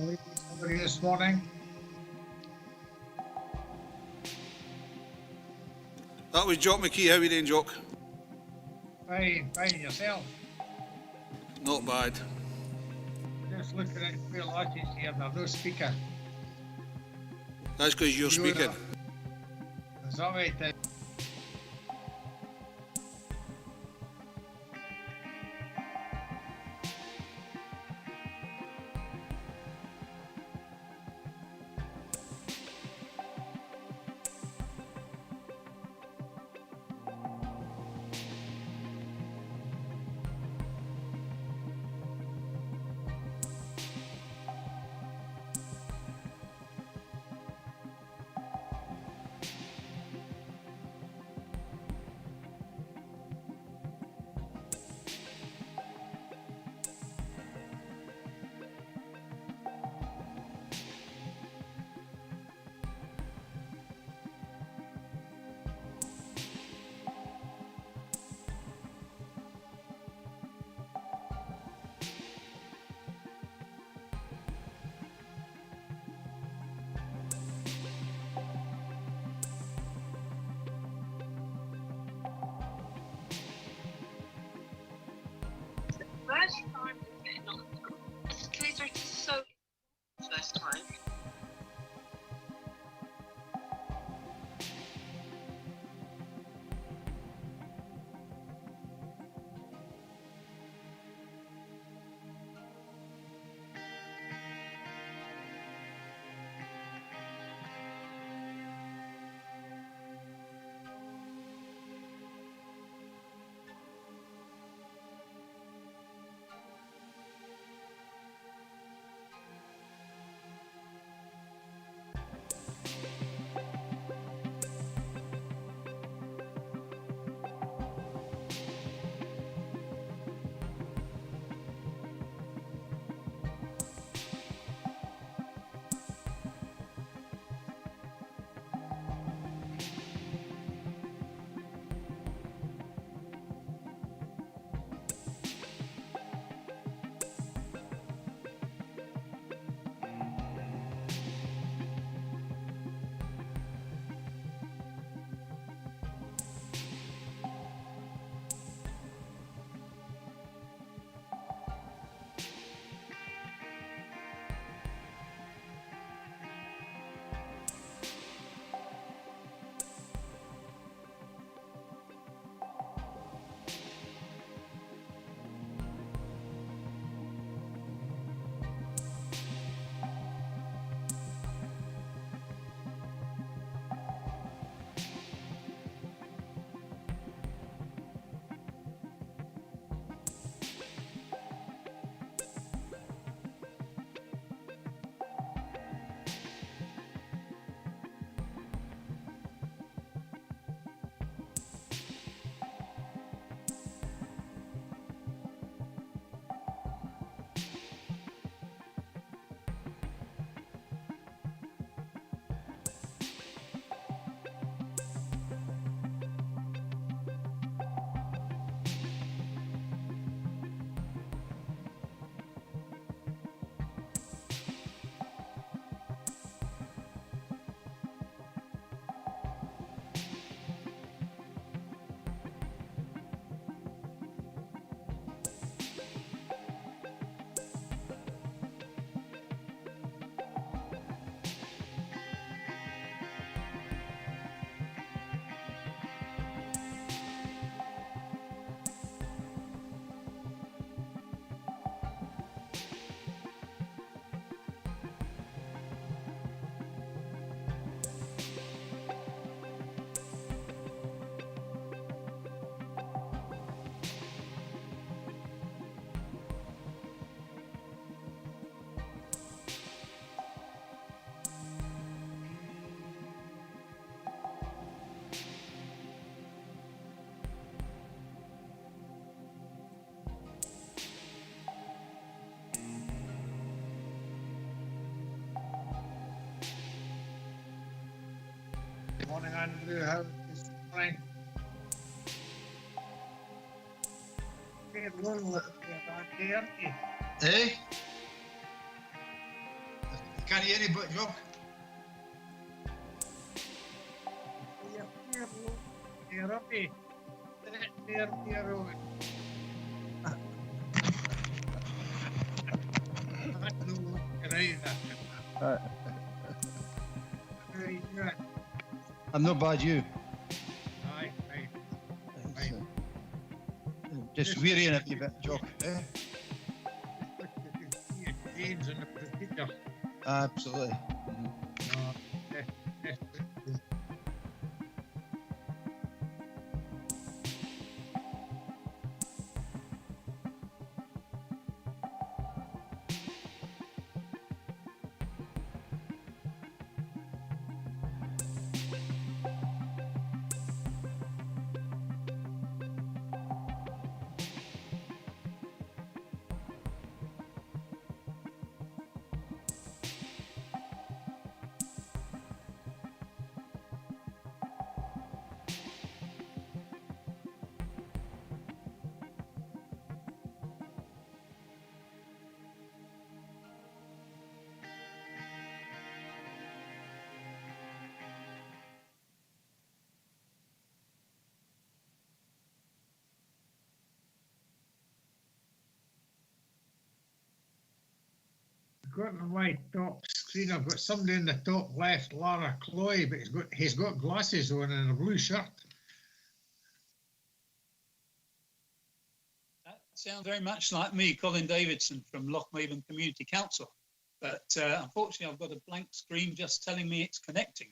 Ladies, how are you this morning? That was Jock McKee. How are you doing, Jock? Fine, fine, yourself? Not bad. Just looking at your lodges here, there's no speaker. That's because you're speaking. Is that right? First time getting on. Escalator is so first time. Good morning, Andrew. How is this morning? You're lonely, aren't you? Eh? Can't hear any but Jock. You're up here. There, Owen. That's no longer either. Very good. I'm not bad, you. Aye, aye. It's, just wearying a wee bit, Jock. Eh? Gains in the procedure. Absolutely. Got on my top screen, I've got somebody in the top left, Lara Cloy, but he's got glasses on and a blue shirt. That sounds very much like me, Colin Davidson from Lochmaven Community Council. But unfortunately, I've got a blank screen just telling me it's connecting.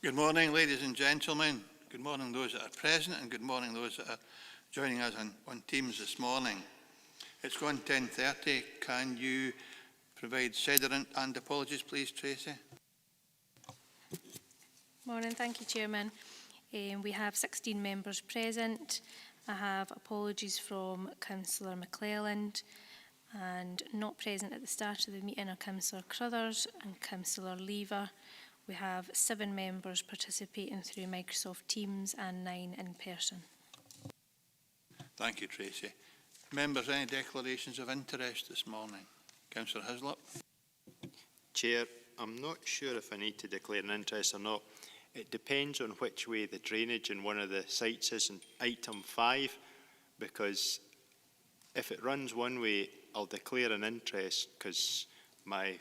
Good morning, ladies and gentlemen. Good morning those that are present and good morning those that are joining us on Teams this morning. It's gone 10:30. Can you provide sederant and apologies, please, Tracy? Morning, thank you, Chairman. We have 16 members present. I have apologies from Councillor McClelland, and not present at the start of the meeting are Councillor Cruthers and Councillor Lever. We have 7 members participating through Microsoft Teams and 9 in person. Thank you, Tracy. Members, any declarations of interest this morning? Councillor Hislop. Chair, I'm not sure if I need to declare an interest or not. It depends on which way the drainage in one of the sites is in item 5, because if it runs one way, I'll declare an interest because my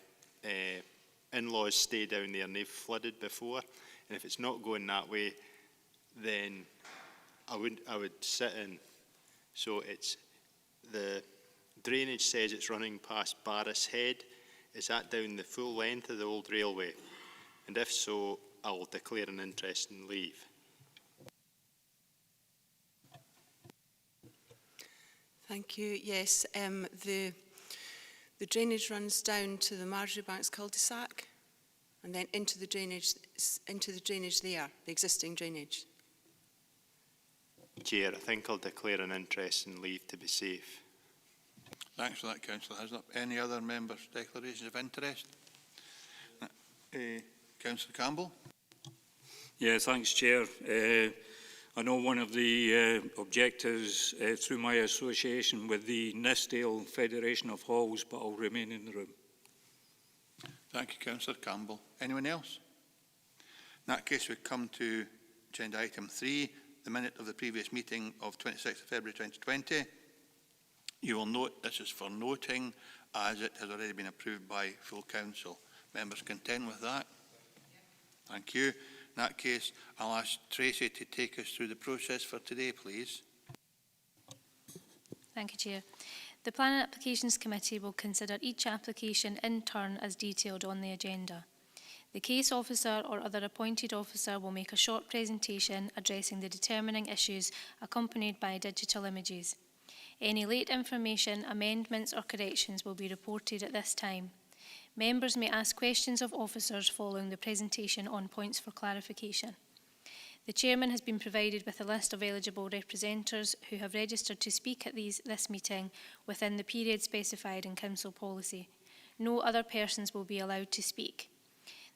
in-laws stay down there and they've flooded before, and if it's not going that way, then I would sit in. So it's the drainage says it's running past Barris Head. Is that down the full length of the old railway? And if so, I will declare an interest and leave. Thank you. Yes, the drainage runs down to the Marjoriebanks cul-de-sac and then into the drainage there, the existing drainage. Chair, I think I'll declare an interest and leave to be safe. Thanks for that, Councillor Hislop. Any other members' declarations of interest? Councillor Campbell. Yeah, thanks, Chair. I know one of the objectives through my association with the Nithsdale Federation of Halls, but I'll remain in the room. Thank you, Councillor Campbell. Anyone else? In that case, we come to agenda item 3, the minute of the previous meeting of 26th of February 2020. You will note this is for noting, as it has already been approved by full council. Members content with that? Thank you. In that case, I'll ask Tracy to take us through the process for today, please. Thank you, Chair. The Planning Applications Committee will consider each application in turn as detailed on the agenda. The case officer or other appointed officer will make a short presentation addressing the determining issues accompanied by digital images. Any late information, amendments or corrections will be reported at this time. Members may ask questions of officers following the presentation on points for clarification. The Chairman has been provided with a list of eligible representatives who have registered to speak at this meeting within the period specified in Council policy. No other persons will be allowed to speak.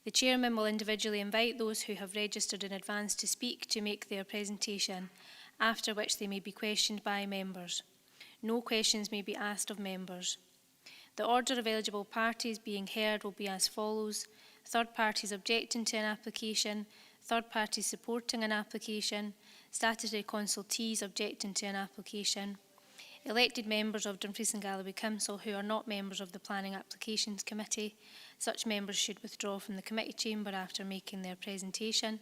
The Chairman will individually invite those who have registered in advance to speak to make their presentation, after which they may be questioned by members. No questions may be asked of members. The order of eligible parties being heard will be as follows: third parties objecting to an application, third parties supporting an application, statutory consultees objecting to an application, elected members of Dumfries and Galloway Council who are not members of the Planning Applications Committee. Such members should withdraw from the committee chamber after making their presentation,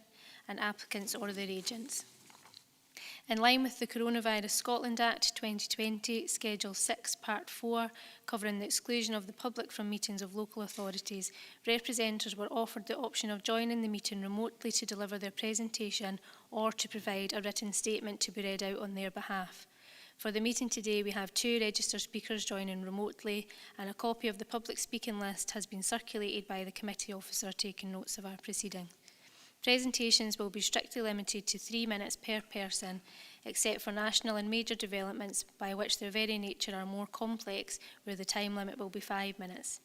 and applicants or their agents. In line with the Coronavirus Scotland Act 2020, Schedule 6, Part 4, covering the exclusion of the public from meetings of local authorities, representatives were offered the option of joining the meeting remotely to deliver their presentation or to provide a written statement to be read out on their behalf. For the meeting today, we have 2 registered speakers joining remotely, and a copy of the public speaking list has been circulated by the committee officer taking notes of our proceeding. Presentations will be strictly limited to 3 minutes per person, except for national and major developments by which their very nature are more complex, where the time limit will be 5 minutes.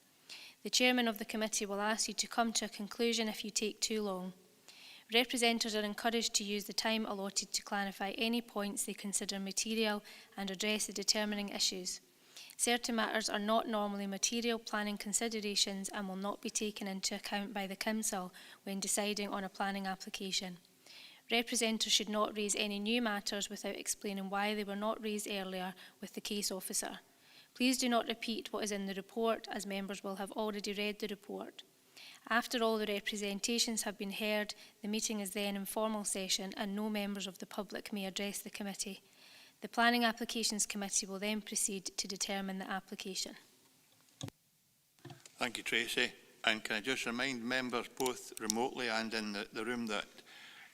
The Chairman of the committee will ask you to come to a conclusion if you take too long. Representatives are encouraged to use the time allotted to clarify any points they consider material and address the determining issues. Certain matters are not normally material planning considerations and will not be taken into account by the Council when deciding on a planning application. Representatives should not raise any new matters without explaining why they were not raised earlier with the case officer. Please do not repeat what is in the report, as members will have already read the report. After all the representations have been heard, the meeting is then in formal session and no members of the public may address the committee. The Planning Applications Committee will then proceed to determine the application. Thank you, Tracy. And can I just remind members, both remotely and in the room, that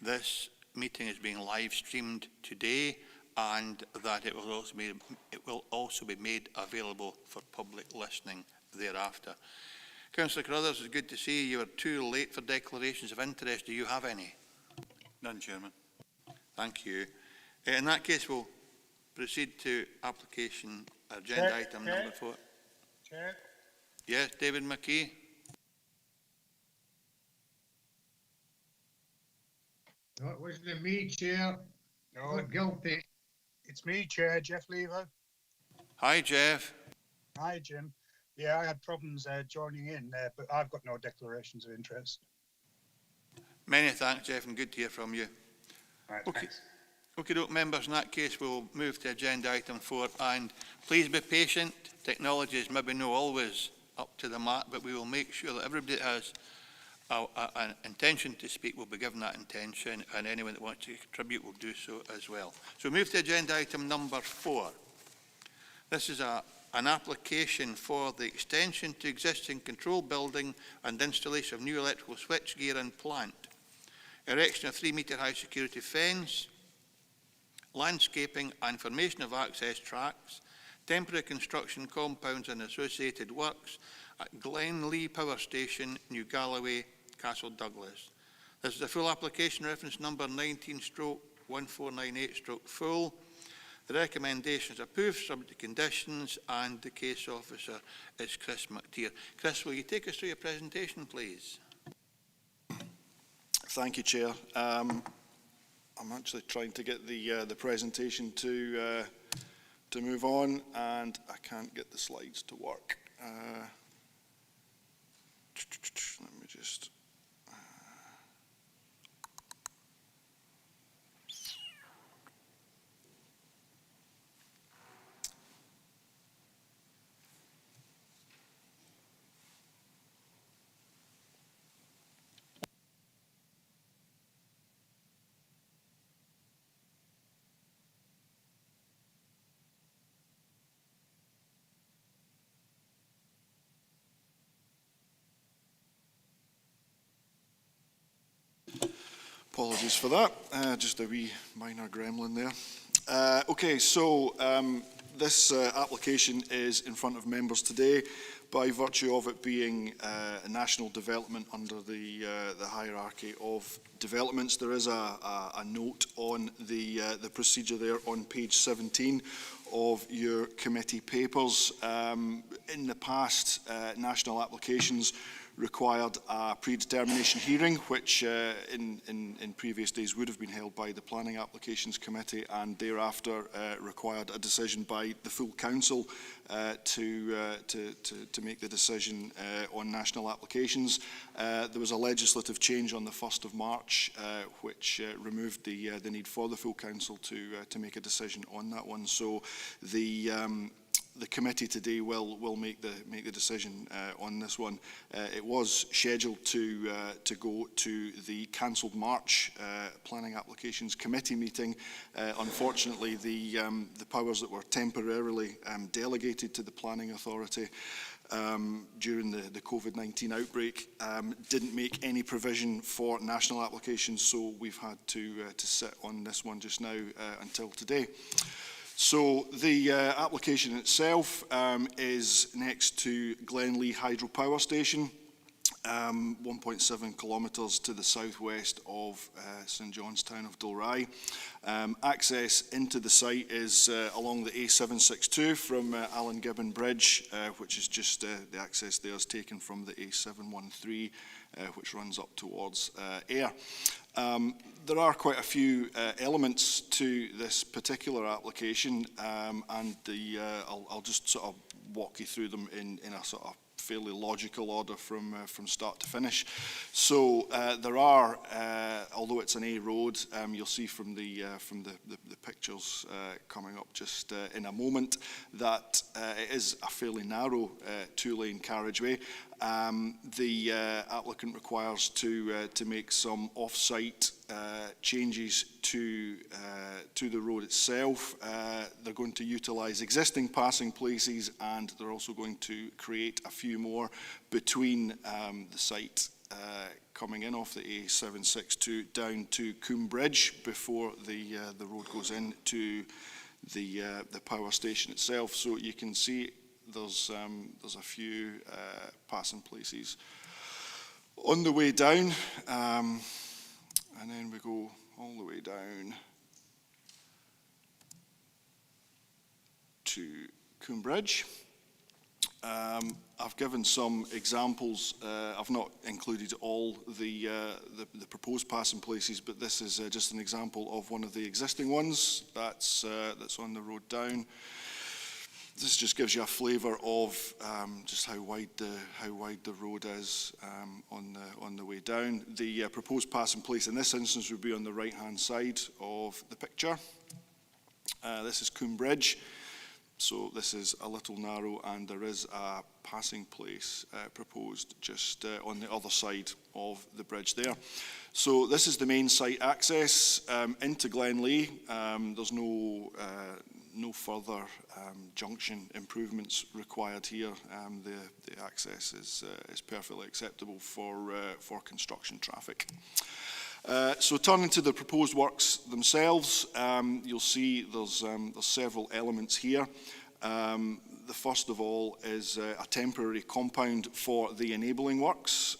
this meeting is being live streamed today, and that it will also be made available for public listening thereafter. Councillor Carruthers, it's good to see you. You are too late for declarations of interest. Do you have any? None, Chairman. Thank you. In that case, we'll proceed to application agenda item number 4. Chair. Yes, David McKee. No, it wasn't me, Chair. No, Not guilty. it's me, Chair, Jeff Lever. Hi, Jeff. Hi, Jim. Yeah, I had problems joining in, but I've got no declarations of interest. Many thanks, Jeff, and good to hear from you. Right, Okay. thanks. Okay, members, in that case, we'll move to agenda item 4, and please be patient. Technology is maybe not always up to the mark, but we will make sure that everybody that has an intention to speak will be given that intention, and anyone that wants to contribute will do so as well. So we move to agenda item number 4. This is an application for the extension to existing control building and installation of new electrical switchgear and plant, erection of 3-metre high security fence, landscaping and formation of access tracks, temporary construction compounds and associated works at GLENLEE Power Station, New Galloway, Castle Douglas. This is a full application, reference number 19/1498/full. The recommendation is approved subject to conditions, and the case officer is Chris McTeer. Chris, will you take us through your presentation, please? Thank you, Chair. I'm actually trying to get the presentation to move on, and I can't get the slides to work. Let me just. Apologies for that, just a wee minor gremlin there. Okay, so this application is in front of members today. by virtue of it being a national development under the hierarchy of developments. There is a note on the procedure there on page 17 of your committee papers. In the past, national applications required a predetermination hearing, which in previous days would have been held by the Planning Applications Committee, and thereafter required a decision by the full council to make the decision on national applications. There was a legislative change on the 1st of March, which removed the need for the full council to make a decision on that one. So the committee today will make the decision on this one. It was scheduled to go to the cancelled March Planning Applications Committee meeting. Unfortunately, the powers that were temporarily delegated to the Planning Authority during the COVID-19 outbreak didn't make any provision for national applications, so we've had to sit on this one just now until today. So the application itself is next to GLENLEE Hydropower Station, 1.7 kilometres to the southwest of St John's Town of Dalry. Access into the site is along the A762 from Allen Gibbon Bridge, which is just the access there is taken from the A713, which runs up towards Ayr. There are quite a few elements to this particular application, and I'll just sort of walk you through them in a sort of fairly logical order from start to finish. So there are, although it's an A road, you'll see from the pictures coming up just in a moment that it is a fairly narrow two-lane carriageway. The applicant requires to make some off-site changes to the road itself. They're going to utilise existing passing places, and they're also going to create a few more between the site coming in off the A762 down to COOM Bridge before the road goes into the power station itself. So you can see there's a few passing places on the way down, and then we go all the way down to COOM Bridge. I've given some examples. I've not included all the proposed passing places, but this is just an example of one of the existing ones that's on the road down. This just gives you a flavour of just how wide the road is on the way down. The proposed passing place in this instance would be on the right-hand side of the picture. This is COOM Bridge. So this is a little narrow, and there is a passing place proposed just on the other side of the bridge there. So this is the main site access into GLENLEE. There's no further junction improvements required here. The access is perfectly acceptable for construction traffic. So turning to the proposed works themselves, you'll see there's several elements here. The first of all is a temporary compound for the enabling works,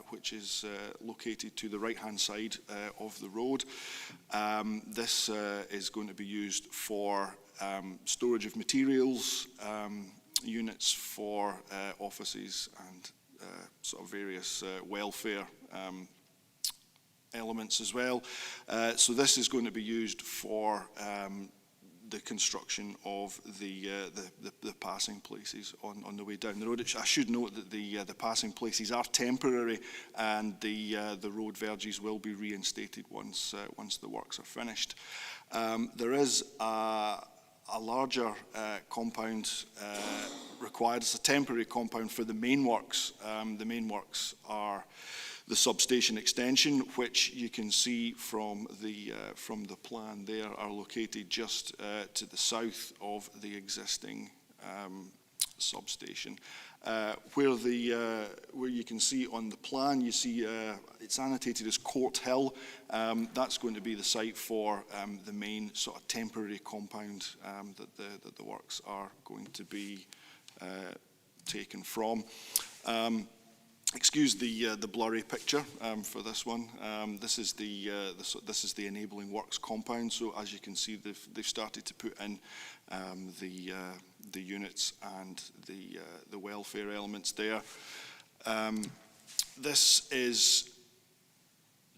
which is located to the right-hand side of the road. This is going to be used for storage of materials, units for offices, and sort of various welfare elements as well. So this is going to be used for the construction of the passing places on the way down the road. I should note that the passing places are temporary, and the road verges will be reinstated once the works are finished. There is a larger compound required. It's a temporary compound for the main works. The main works are the substation extension, which you can see from the plan there, are located just to the south of the existing substation. Where you can see on the plan, you see it's annotated as Court Hill. That's going to be the site for the main sort of temporary compound that the works are going to be taken from. Excuse the blurry picture for this one. This is the enabling works compound. So as you can see, they've started to put in the units and the welfare elements there. This is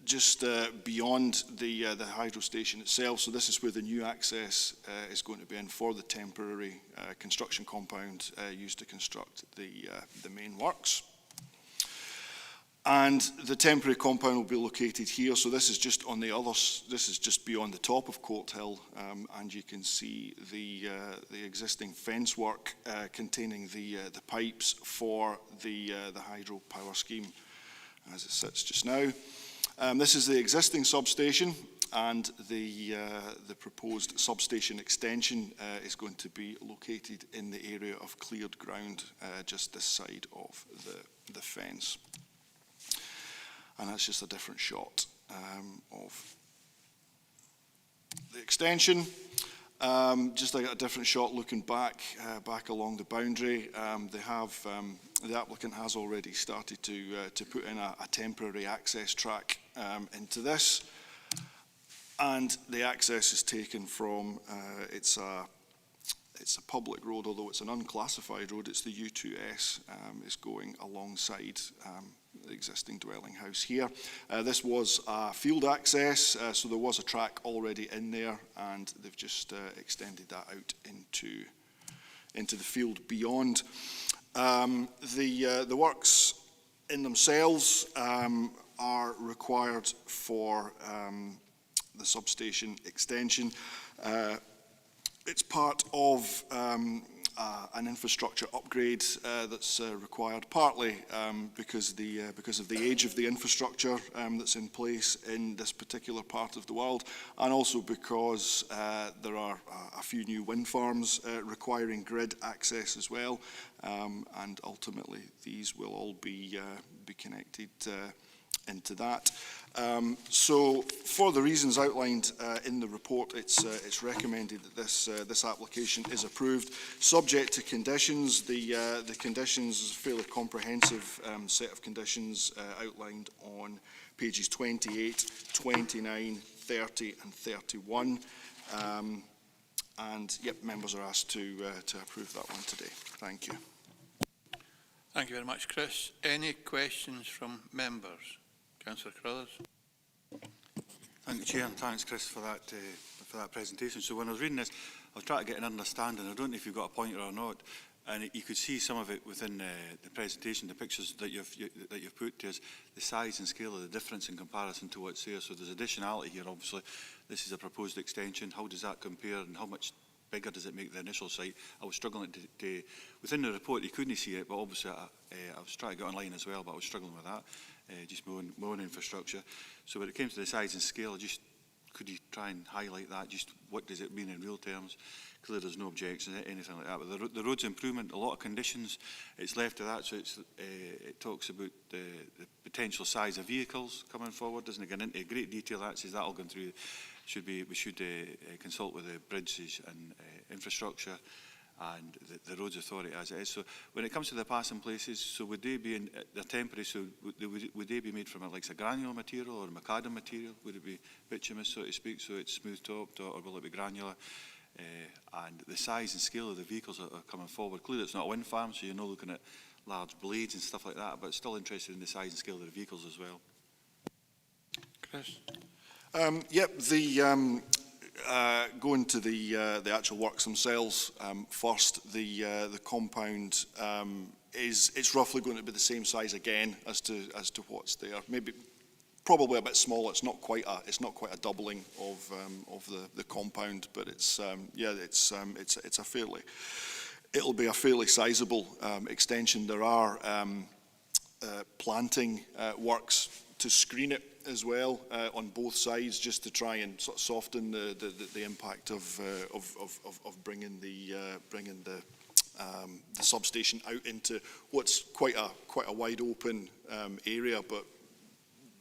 just beyond the hydro station itself. So this is where the new access is going to be in for the temporary construction compound used to construct the main works. And the temporary compound will be located here. So this is just on the other. This is just beyond the top of Court Hill, and you can see the existing fence work containing the pipes for the hydro power scheme as it sits just now. This is the existing substation, and the proposed substation extension is going to be located in the area of cleared ground just this side of the fence. And that's just a different shot of the extension. Just like a different shot looking back along the boundary. The applicant has already started to put in a temporary access track into this, and the access is taken from it's a public road, although it's an unclassified road. It's the U2S is going alongside the existing dwelling house here. This was a field access, so there was a track already in there, and they've just extended that out into the field beyond. The works in themselves are required for the substation extension. It's part of an infrastructure upgrade that's required, partly because of the age of the infrastructure that's in place in this particular part of the world, and also because there are a few new wind farms requiring grid access as well, and ultimately these will all be connected into that. So for the reasons outlined in the report, it's recommended that this application is approved, subject to conditions. The conditions is a fairly comprehensive set of conditions outlined on pages 28, 29, 30 and 31. And yep, members are asked to approve that one today. Thank you. Thank you very much, Chris. Any questions from members? Councillor Carruthers. Thank you, Chair, and thanks, Chris, for that presentation. So when I was reading this, I was trying to get an understanding. I don't know if you've got a pointer or not, and you could see some of it within the presentation, the pictures that you've put to us, the size and scale of the difference in comparison to what's there. So there's additionality here. Obviously, this is a proposed extension. How does that compare, and how much bigger does it make the initial site? I was struggling to within the report, you couldn't see it, but obviously I was trying to get online as well, but I was struggling with that. Just my own infrastructure. So when it came to the size and scale, could you try and highlight that? Just what does it mean in real terms? Clearly there's no objections, anything like that. But the road's improvement, a lot of conditions, it's left to that. So it talks about the potential size of vehicles coming forward. Doesn't it get into great detail? That says that all going through. We should consult with the bridges and infrastructure and the roads authority as it is. So when it comes to the passing places, so would they be they're temporary, so would they be made from like a granular material or a macadam material? Would it be bituminous, so to speak, so it's smooth topped, or will it be granular? And the size and scale of the vehicles that are coming forward. Clearly it's not a wind farm, so you're not looking at large blades and stuff like that, but still interested in the size and scale of the vehicles as well. Chris? Yep, going to the actual works themselves first, the compound it's roughly going to be the same size again as to what's there. Maybe probably a bit smaller. It's not quite a doubling of the compound, but it's a fairly, it'll be a fairly sizable extension. There are planting works to screen it as well on both sides, just to try and sort of soften the impact of bringing the substation out into what's quite a wide open area, but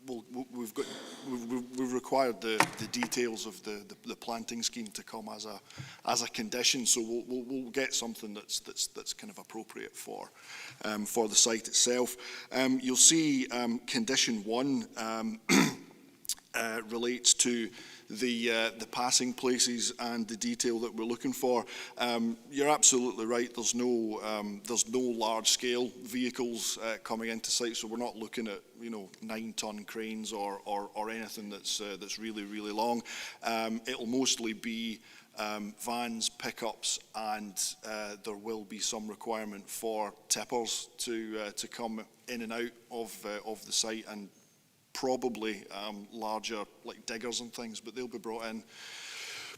we've required the details of the planting scheme to come as a condition, so we'll get something that's kind of appropriate for the site itself. You'll see condition 1 relates to the passing places and the detail that we're looking for. You're absolutely right. There's no large-scale vehicles coming into site, so we're not looking at 9-ton cranes or anything that's really long. It'll mostly be vans, pickups, and there will be some requirement for tippers to come in and out of the site, and probably larger like diggers and things, but they'll be brought in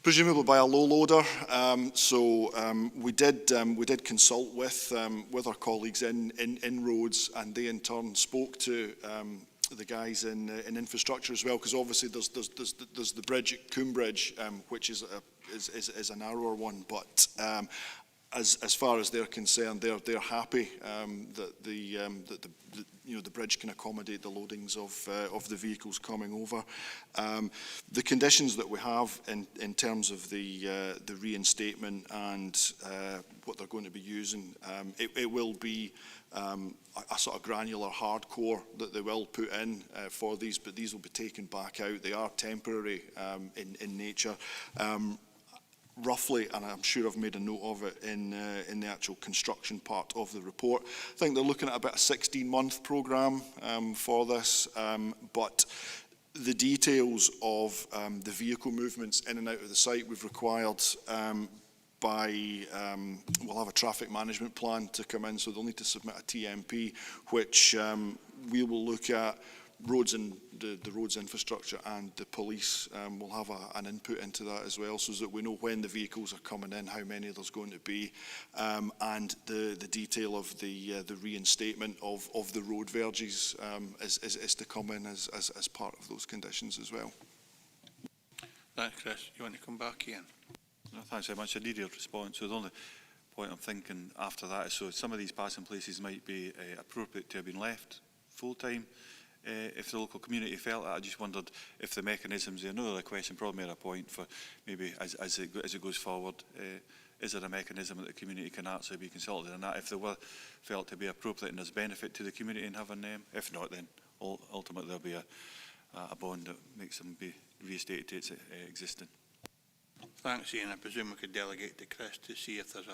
presumably by a low loader. We did consult with our colleagues in roads, and they in turn spoke to the guys in infrastructure as well, because obviously there's the bridge at COOM Bridge, which is a narrower one, but as far as they're concerned, they're happy that the bridge can accommodate the loadings of the vehicles coming over. The conditions that we have in terms of the reinstatement and what they're going to be using, it will be a sort of granular hardcore that they will put in for these, but these will be taken back out. They are temporary in nature. Roughly, and I'm sure I've made a note of it in the actual construction part of the report, I think they're looking at about a 16-month programme for this, but the details of the vehicle movements in and out of the site we've required we'll have a traffic management plan to come in, so they'll need to submit a TMP, which we will look at. Roads and the roads infrastructure and the police will have an input into that as well, so that we know when the vehicles are coming in, how many there's going to be, and the detail of the reinstatement of the road verges is to come in as part of those conditions as well. Thanks, Chris. You want to come back, Ian? No, thanks very much. I needed a response. So the only point I'm thinking after that is, so some of these passing places might be appropriate to have been left full-time. If the local community felt that, I just wondered if the mechanisms, another question, probably made a point for maybe as it goes forward, is there a mechanism that the community can actually be consulted on that if they were felt to be appropriate and there's benefit to the community in having them? If not, then ultimately there'll be a bond that makes them be restated to its existing. Thanks, Ian. I presume we could delegate to Chris to see if there's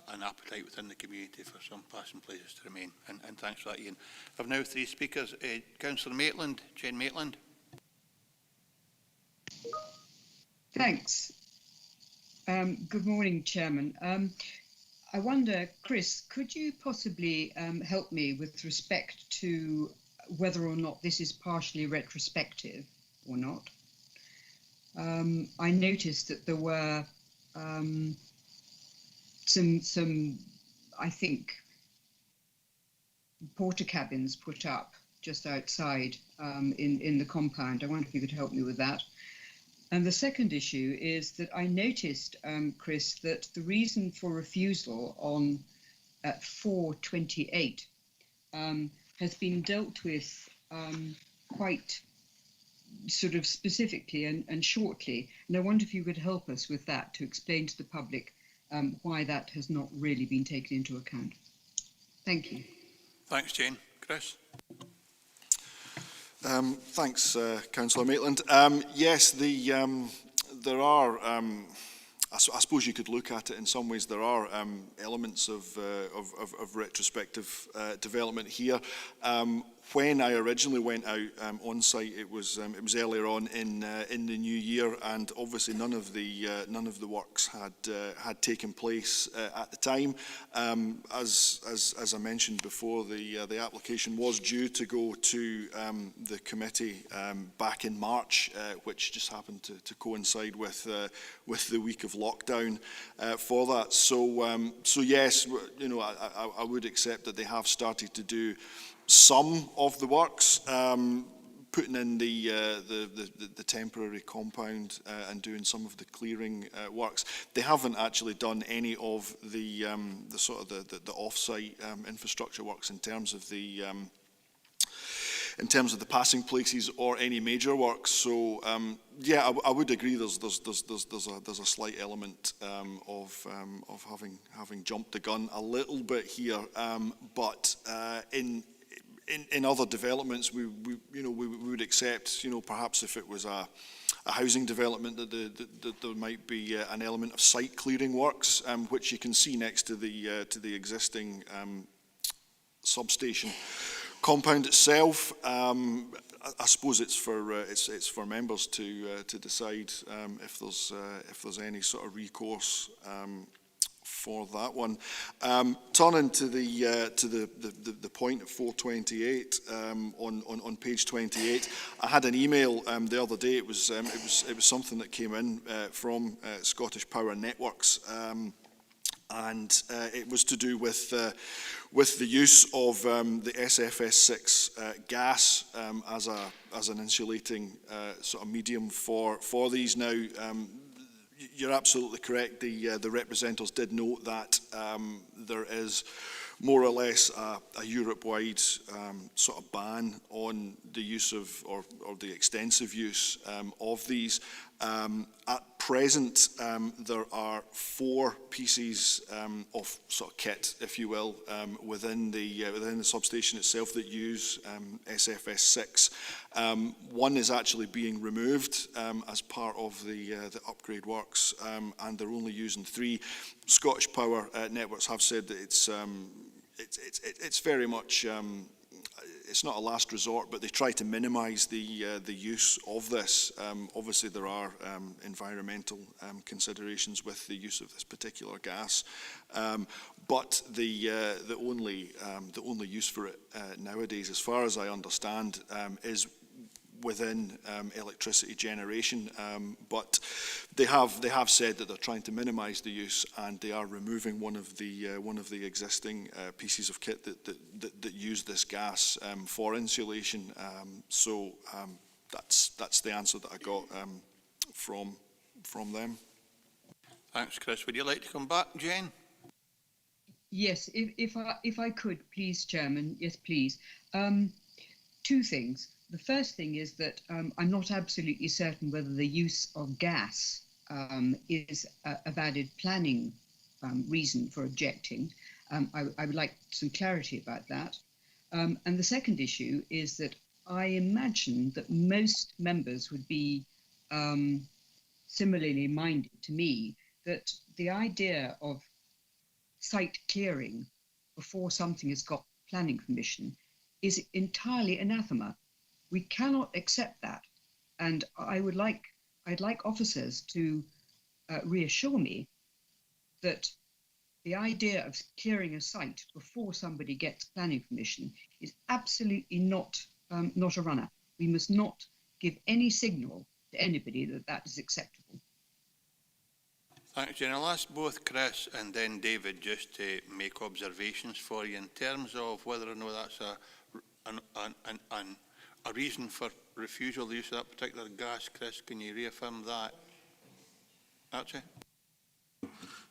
an appetite within the community for some passing places to remain. And thanks for that, Ian. I've now 3 speakers. Councillor Maitland, Jane Maitland. Thanks. Good morning, Chairman. I wonder, Chris, could you possibly help me with respect to whether or not this is partially retrospective or not? I noticed that there were some, I think, porter cabins put up just outside in the compound. I wonder if you could help me with that. And the second issue is that I noticed, Chris, that the reason for refusal on 428 has been dealt with quite sort of specifically and shortly, and I wonder if you could help us with that to explain to the public why that has not really been taken into account. Thank you. Thanks, Jane. Chris? Thanks, Councillor Maitland. Yes, there are, I suppose you could look at it in some ways, there are elements of retrospective development here. When I originally went out on site, it was earlier on in the new year, and obviously none of the works had taken place at the time. As I mentioned before, the application was due to go to the committee back in March, which just happened to coincide with the week of lockdown for that. So yes, I would accept that they have started to do some of the works, putting in the temporary compound and doing some of the clearing works. They haven't actually done any of the sort of the off-site infrastructure works in terms of the in terms of the passing places or any major works. So yeah, I would agree. There's a slight element of having jumped the gun a little bit here, but in other developments, we would accept, perhaps if it was a housing development, that there might be an element of site clearing works, which you can see next to the existing substation compound itself. I suppose it's for members to decide if there's any sort of recourse for that one. Turning to the point of 428 on page 28, I had an email the other day. It was something that came in from Scottish Power Networks, and it was to do with the use of the SFS6 gas as an insulating sort of medium for these. Now, you're absolutely correct. The representatives did note that there is more or less a Europe-wide sort of ban on the use of, or the extensive use of these. At present, there are 4 pieces of sort of kit, if you will, within the substation itself that use SFS6. One is actually being removed as part of the upgrade works, and they're only using 3. Scottish Power Networks have said that it's very much it's not a last resort, but they try to minimise the use of this. Obviously, there are environmental considerations with the use of this particular gas, but the only use for it nowadays, as far as I understand, is within electricity generation, but they have said that they're trying to minimise the use, and they are removing one of the existing pieces of kit that use this gas for insulation. So that's the answer that I got from them. Thanks, Chris. Would you like to come back, Jane? Yes, if I could, please, Chairman. Yes, please. 2 things. The first thing is that I'm not absolutely certain whether the use of gas is a valid planning reason for objecting. I would like some clarity about that. And the second issue is that I imagine that most members would be similarly minded to me, that the idea of site clearing before something has got planning permission is entirely anathema. We cannot accept that, and I'd like officers to reassure me that the idea of clearing a site before somebody gets planning permission is absolutely not a runner. We must not give any signal to anybody that that is acceptable. Thanks, Jane. I'll ask both Chris and then David just to make observations for you in terms of whether or not that's a reason for refusal of the use of that particular gas. Chris, can you reaffirm that? Archie?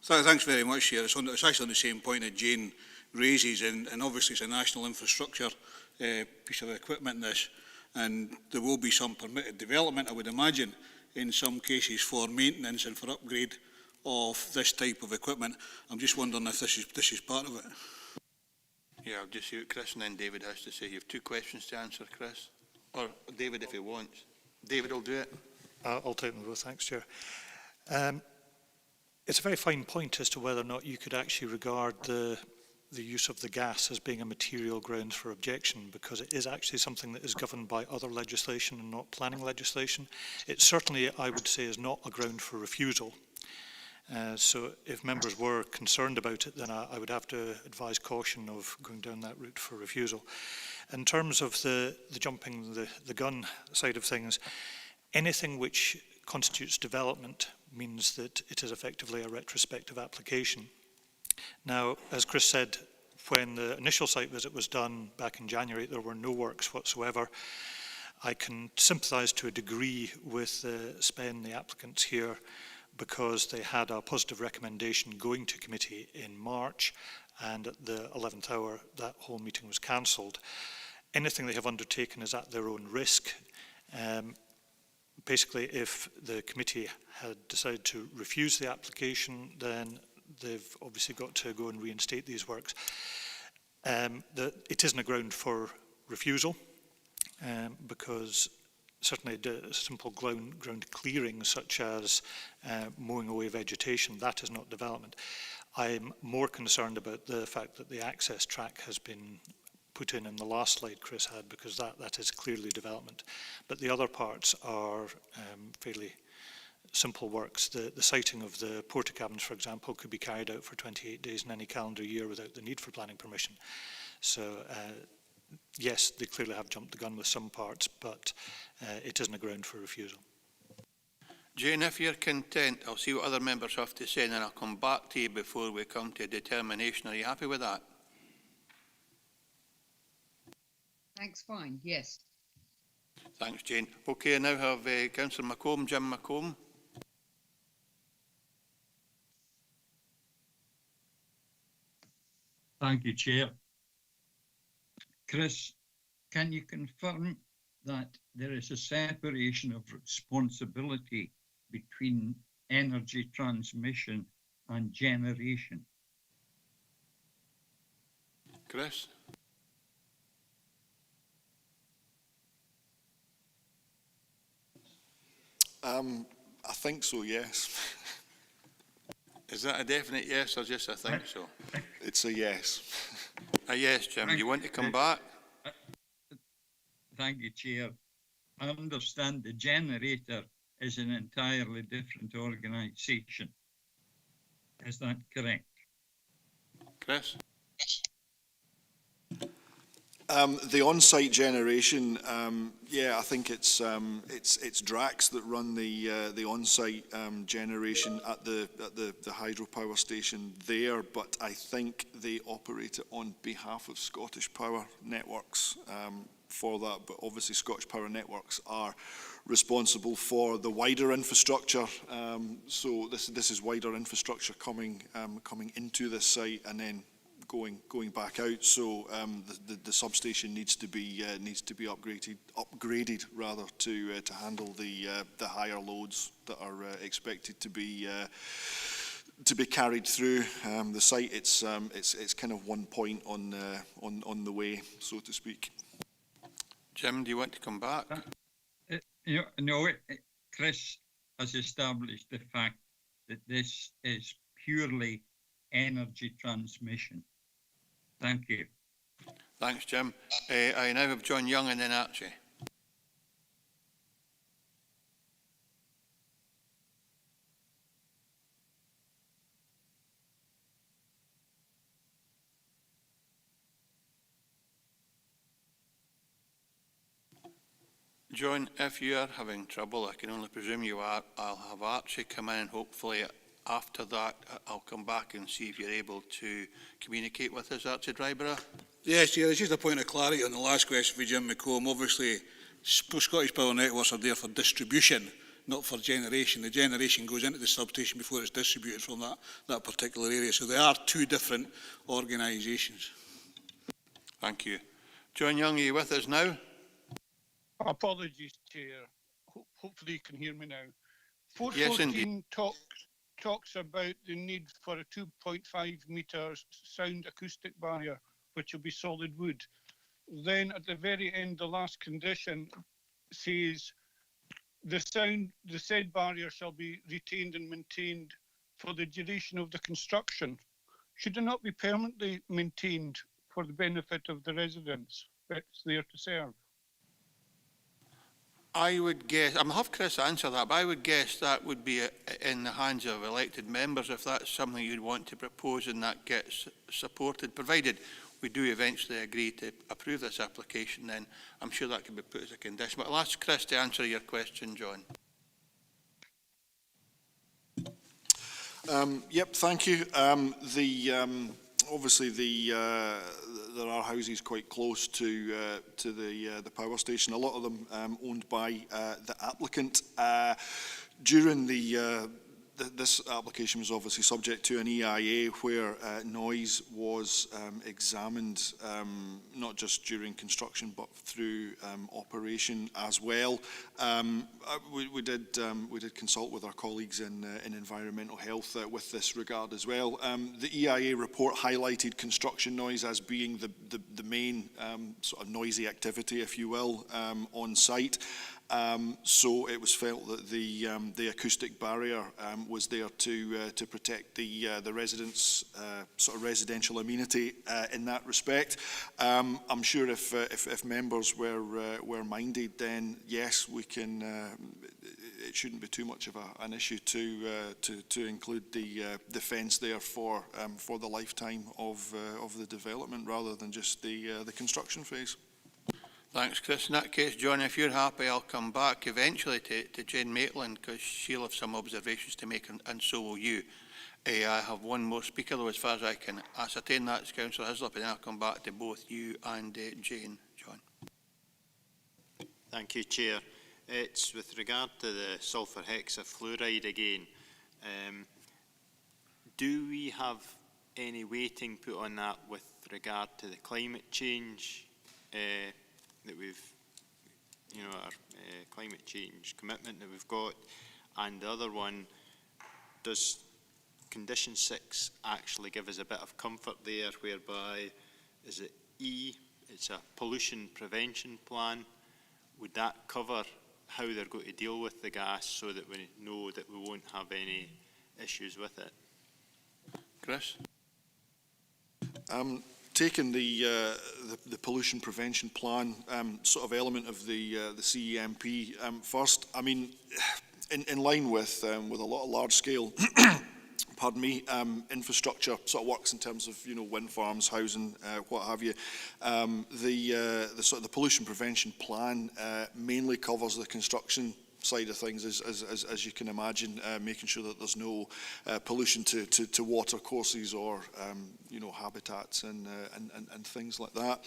Thanks very much, Chair. It's actually on the same point that Jane raises, and obviously it's a national infrastructure piece of equipment, this, and there will be some permitted development, I would imagine, in some cases for maintenance and for upgrade of this type of equipment. I'm just wondering if this is part of it. Yeah, I'll just see what Chris and then David has to say. You have 2 questions to answer, Chris. Or David, if he wants. David will do it. I'll take them both, thanks, Chair. It's a very fine point as to whether or not you could actually regard the use of the gas as being a material ground for objection, because it is actually something that is governed by other legislation and not planning legislation. It certainly, I would say, is not a ground for refusal. So if members were concerned about it, then I would have to advise caution of going down that route for refusal. In terms of the jumping the gun side of things, anything which constitutes development means that it is effectively a retrospective application. Now, as Chris said, when the initial site visit was done back in January, there were no works whatsoever. I can sympathise to a degree with the applicants here, because they had a positive recommendation going to committee in March, and at the 11th hour that whole meeting was cancelled. anything they have undertaken is at their own risk. Basically, if the committee had decided to refuse the application, then they've obviously got to go and reinstate these works. It isn't a ground for refusal, because certainly a simple ground clearing, such as mowing away vegetation, that is not development. I'm more concerned about the fact that the access track has been put in the last slide Chris had, because that is clearly development. But the other parts are fairly simple works. The siting of the porta cabins, for example, could be carried out for 28 days in any calendar year without the need for planning permission. So yes, they clearly have jumped the gun with some parts, but it isn't a ground for refusal. Jane, if you're content, I'll see what other members have to say and then I'll come back to you before we come to a determination. Are you happy with that? Thanks, fine, yes. Thanks, Jane. Okay, I now have Councillor McComb, Jim McComb. Thank you, Chair. Chris, can you confirm that there is a separation of responsibility between energy transmission and generation? Chris? I think so, yes. Is that a definite yes or just a think so? It's a yes. A yes, Jim. Do you want to come back? Thank you, Chair. I understand the generator is an entirely different organisation. Is that correct? Chris? The on-site generation, yeah, I think it's Drax that run the on-site generation at the hydropower station there, but I think they operate it on behalf of Scottish Power Networks for that. But obviously, Scottish Power Networks are responsible for the wider infrastructure. So this is wider infrastructure coming into this site and then going back out. So the substation needs to be upgraded rather to handle the higher loads that are expected to be carried through the site. It's kind of one point on the way, so to speak. Jim, do you want to come back? No, Chris has established the fact that this is purely energy transmission. Thank you. Thanks, Jim. I now have John Young and then Archie. John, if you are having trouble, I can only presume you are, I'll have Archie come in and hopefully after that I'll come back and see if you're able to communicate with us, Archie Dryborough. Yes, yeah, there's just a point of clarity on the last question for Jim McComb. Obviously, Scottish Power Networks are there for distribution, not for generation. The generation goes into the substation before it's distributed from that particular area. So they are two different organisations. Thank you. John Young, are you with us now? Apologies, Chair. Hopefully you can hear me now. 414 talks about the need for a 2.5 metres sound acoustic barrier, which will be solid wood. Then at the very end, the last condition says the said barrier shall be retained and maintained for the duration of the construction. Should it not be permanently maintained for the benefit of the residents that's there to serve? I would guess, I'm going to have Chris answer that, but I would guess that would be in the hands of elected members if that's something you'd want to propose and that gets supported, provided we do eventually agree to approve this application, then I'm sure that can be put as a condition. But I'll ask Chris to answer your question, John. Yep, thank you. Obviously there are houses quite close to the power station. A lot of them owned by the applicant. During the this application was obviously subject to an EIA where noise was examined, not just during construction but through operation as well. We did consult with our colleagues in environmental health with this regard as well. The EIA report highlighted construction noise as being the main sort of noisy activity, if you will, on site. So it was felt that the acoustic barrier was there to protect the residents' sort of residential amenity in that respect. I'm sure if members were minded, then yes, we can. It shouldn't be too much of an issue to include the fence there for the lifetime of the development rather than just the construction phase. Thanks, Chris. In that case, John, if you're happy, I'll come back eventually to Jane Maitland because she'll have some observations to make, and so will you. I have one more speaker, though, as far as I can ascertain. That's Councillor Hislop, and then I'll come back to both you and Jane. John. Thank you, Chair. It's with regard to the sulphur hexafluoride again. Do we have any weighting put on that with regard to the climate change that we've, our climate change commitment that we've got? And the other one, does condition 6 actually give us a bit of comfort there, whereby, is it E, it's a pollution prevention plan? Would that cover how they're going to deal with the gas so that we know that we won't have any issues with it? Chris? Taking the pollution prevention plan sort of element of the CEMP first, I mean, in line with a lot of large scale pardon me, infrastructure sort of works in terms of wind farms, housing, what have you. The pollution prevention plan mainly covers the construction side of things, as you can imagine, making sure that there's no pollution to water courses or habitats and things like that.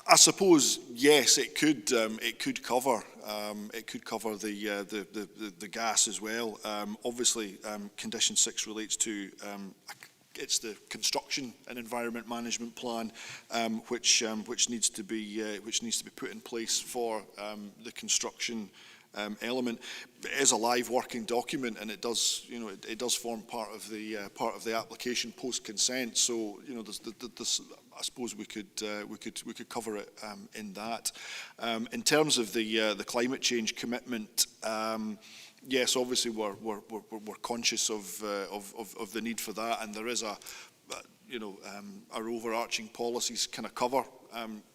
I suppose yes, it could cover the gas as well. Obviously, condition 6 relates to it's the construction and environment management plan, which needs to be put in place for the construction element. It is a live working document, and it does form part of the application post consent. So there's I suppose we could cover it in that. In terms of the climate change commitment, yes, obviously we're conscious of the need for that, and there is our overarching policies kind of cover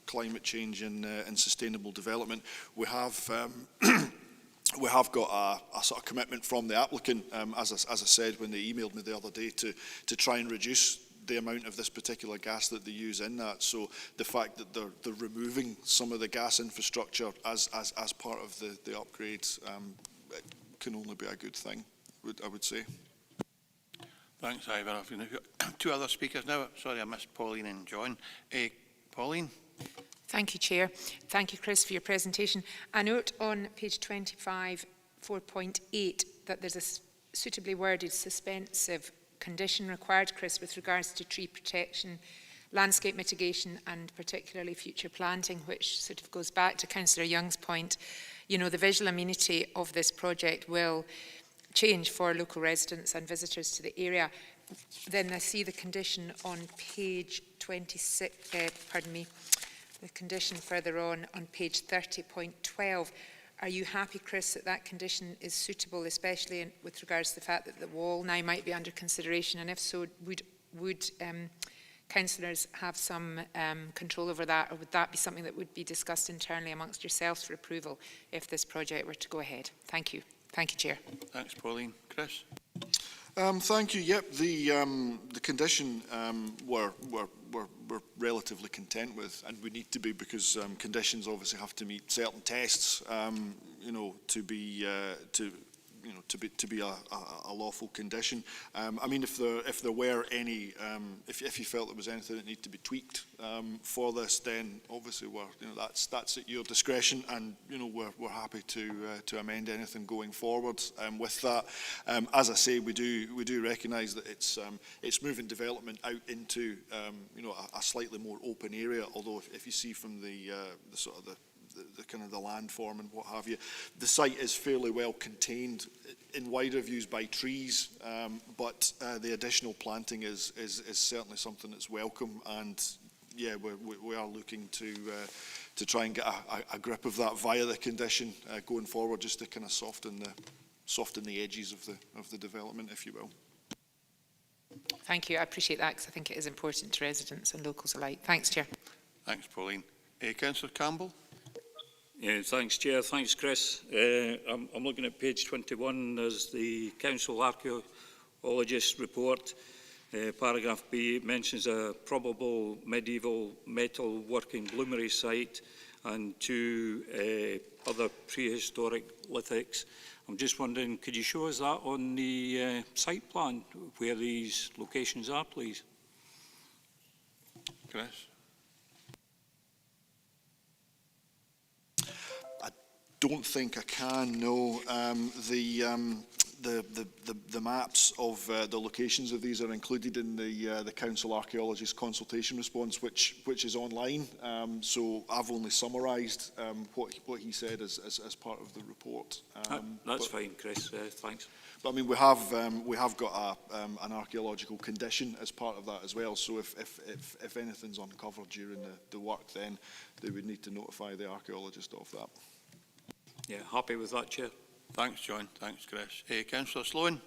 climate change and sustainable development. We have we have got a sort of commitment from the applicant, as I said when they emailed me the other day, to try and reduce the amount of this particular gas that they use in that. So the fact that they're removing some of the gas infrastructure as part of the upgrades can only be a good thing, I would say. Thanks, Ivor. I've got two other speakers now. Sorry, I missed Pauline and John. Pauline? Thank you, Chair. Thank you, Chris, for your presentation. I note on page 25, 4.8, that there's a suitably worded suspensive condition required, Chris, with regards to tree protection, landscape mitigation, and particularly future planting, which sort of goes back to Councillor Young's point. The visual amenity of this project will change for local residents and visitors to the area. Then I see the condition on page 26, the condition further on page 30.12. Are you happy, Chris, that condition is suitable, especially with regards to the fact that the wall now might be under consideration? And if so, would councillors have some control over that, or would that be something that would be discussed internally amongst yourselves for approval if this project were to go ahead? Thank you. Thank you, Chair. Thanks, Pauline. Chris? Thank you. Yep, the condition we're relatively content with, and we need to be, because conditions obviously have to meet certain tests, to to be a lawful condition. I mean, if there were any, if you felt there was anything that needed to be tweaked for this, then obviously that's at your discretion, and we're happy to amend anything going forward with that. As I say, we do recognise that it's moving development out into a slightly more open area. Although if you see from the sort of the kind of the landform and what have you, the site is fairly well contained in wider views by trees, but the additional planting is certainly something that's welcome, and yeah, we are looking to try and get a grip of that via the condition going forward, just to kind of soften the edges of the development, if you will. Thank you. I appreciate that, because I think it is important to residents and locals alike. Thanks, Chair. Thanks, Pauline. Councillor Campbell. Yeah, thanks, Chair. Thanks, Chris. I'm looking at page 21 as the Council Archaeologist report. Paragraph B, it mentions a probable medieval metal working bloomery site and 2 other prehistoric lithics. I'm just wondering, could you show us that on the site plan, where these locations are, please? Chris? Don't think I can. No, the maps of the locations of these are included in the Council Archaeologist consultation response, which is online. So I've only summarised what he said as part of the report. That's fine, Chris. Thanks. But I mean, we have got an archaeological condition as part of that as well. So if anything's uncovered during the work, then they would need to notify the archaeologist of that. Yeah, happy with that, Chair. Thanks, John. Thanks, Chris. Councillor Sloan.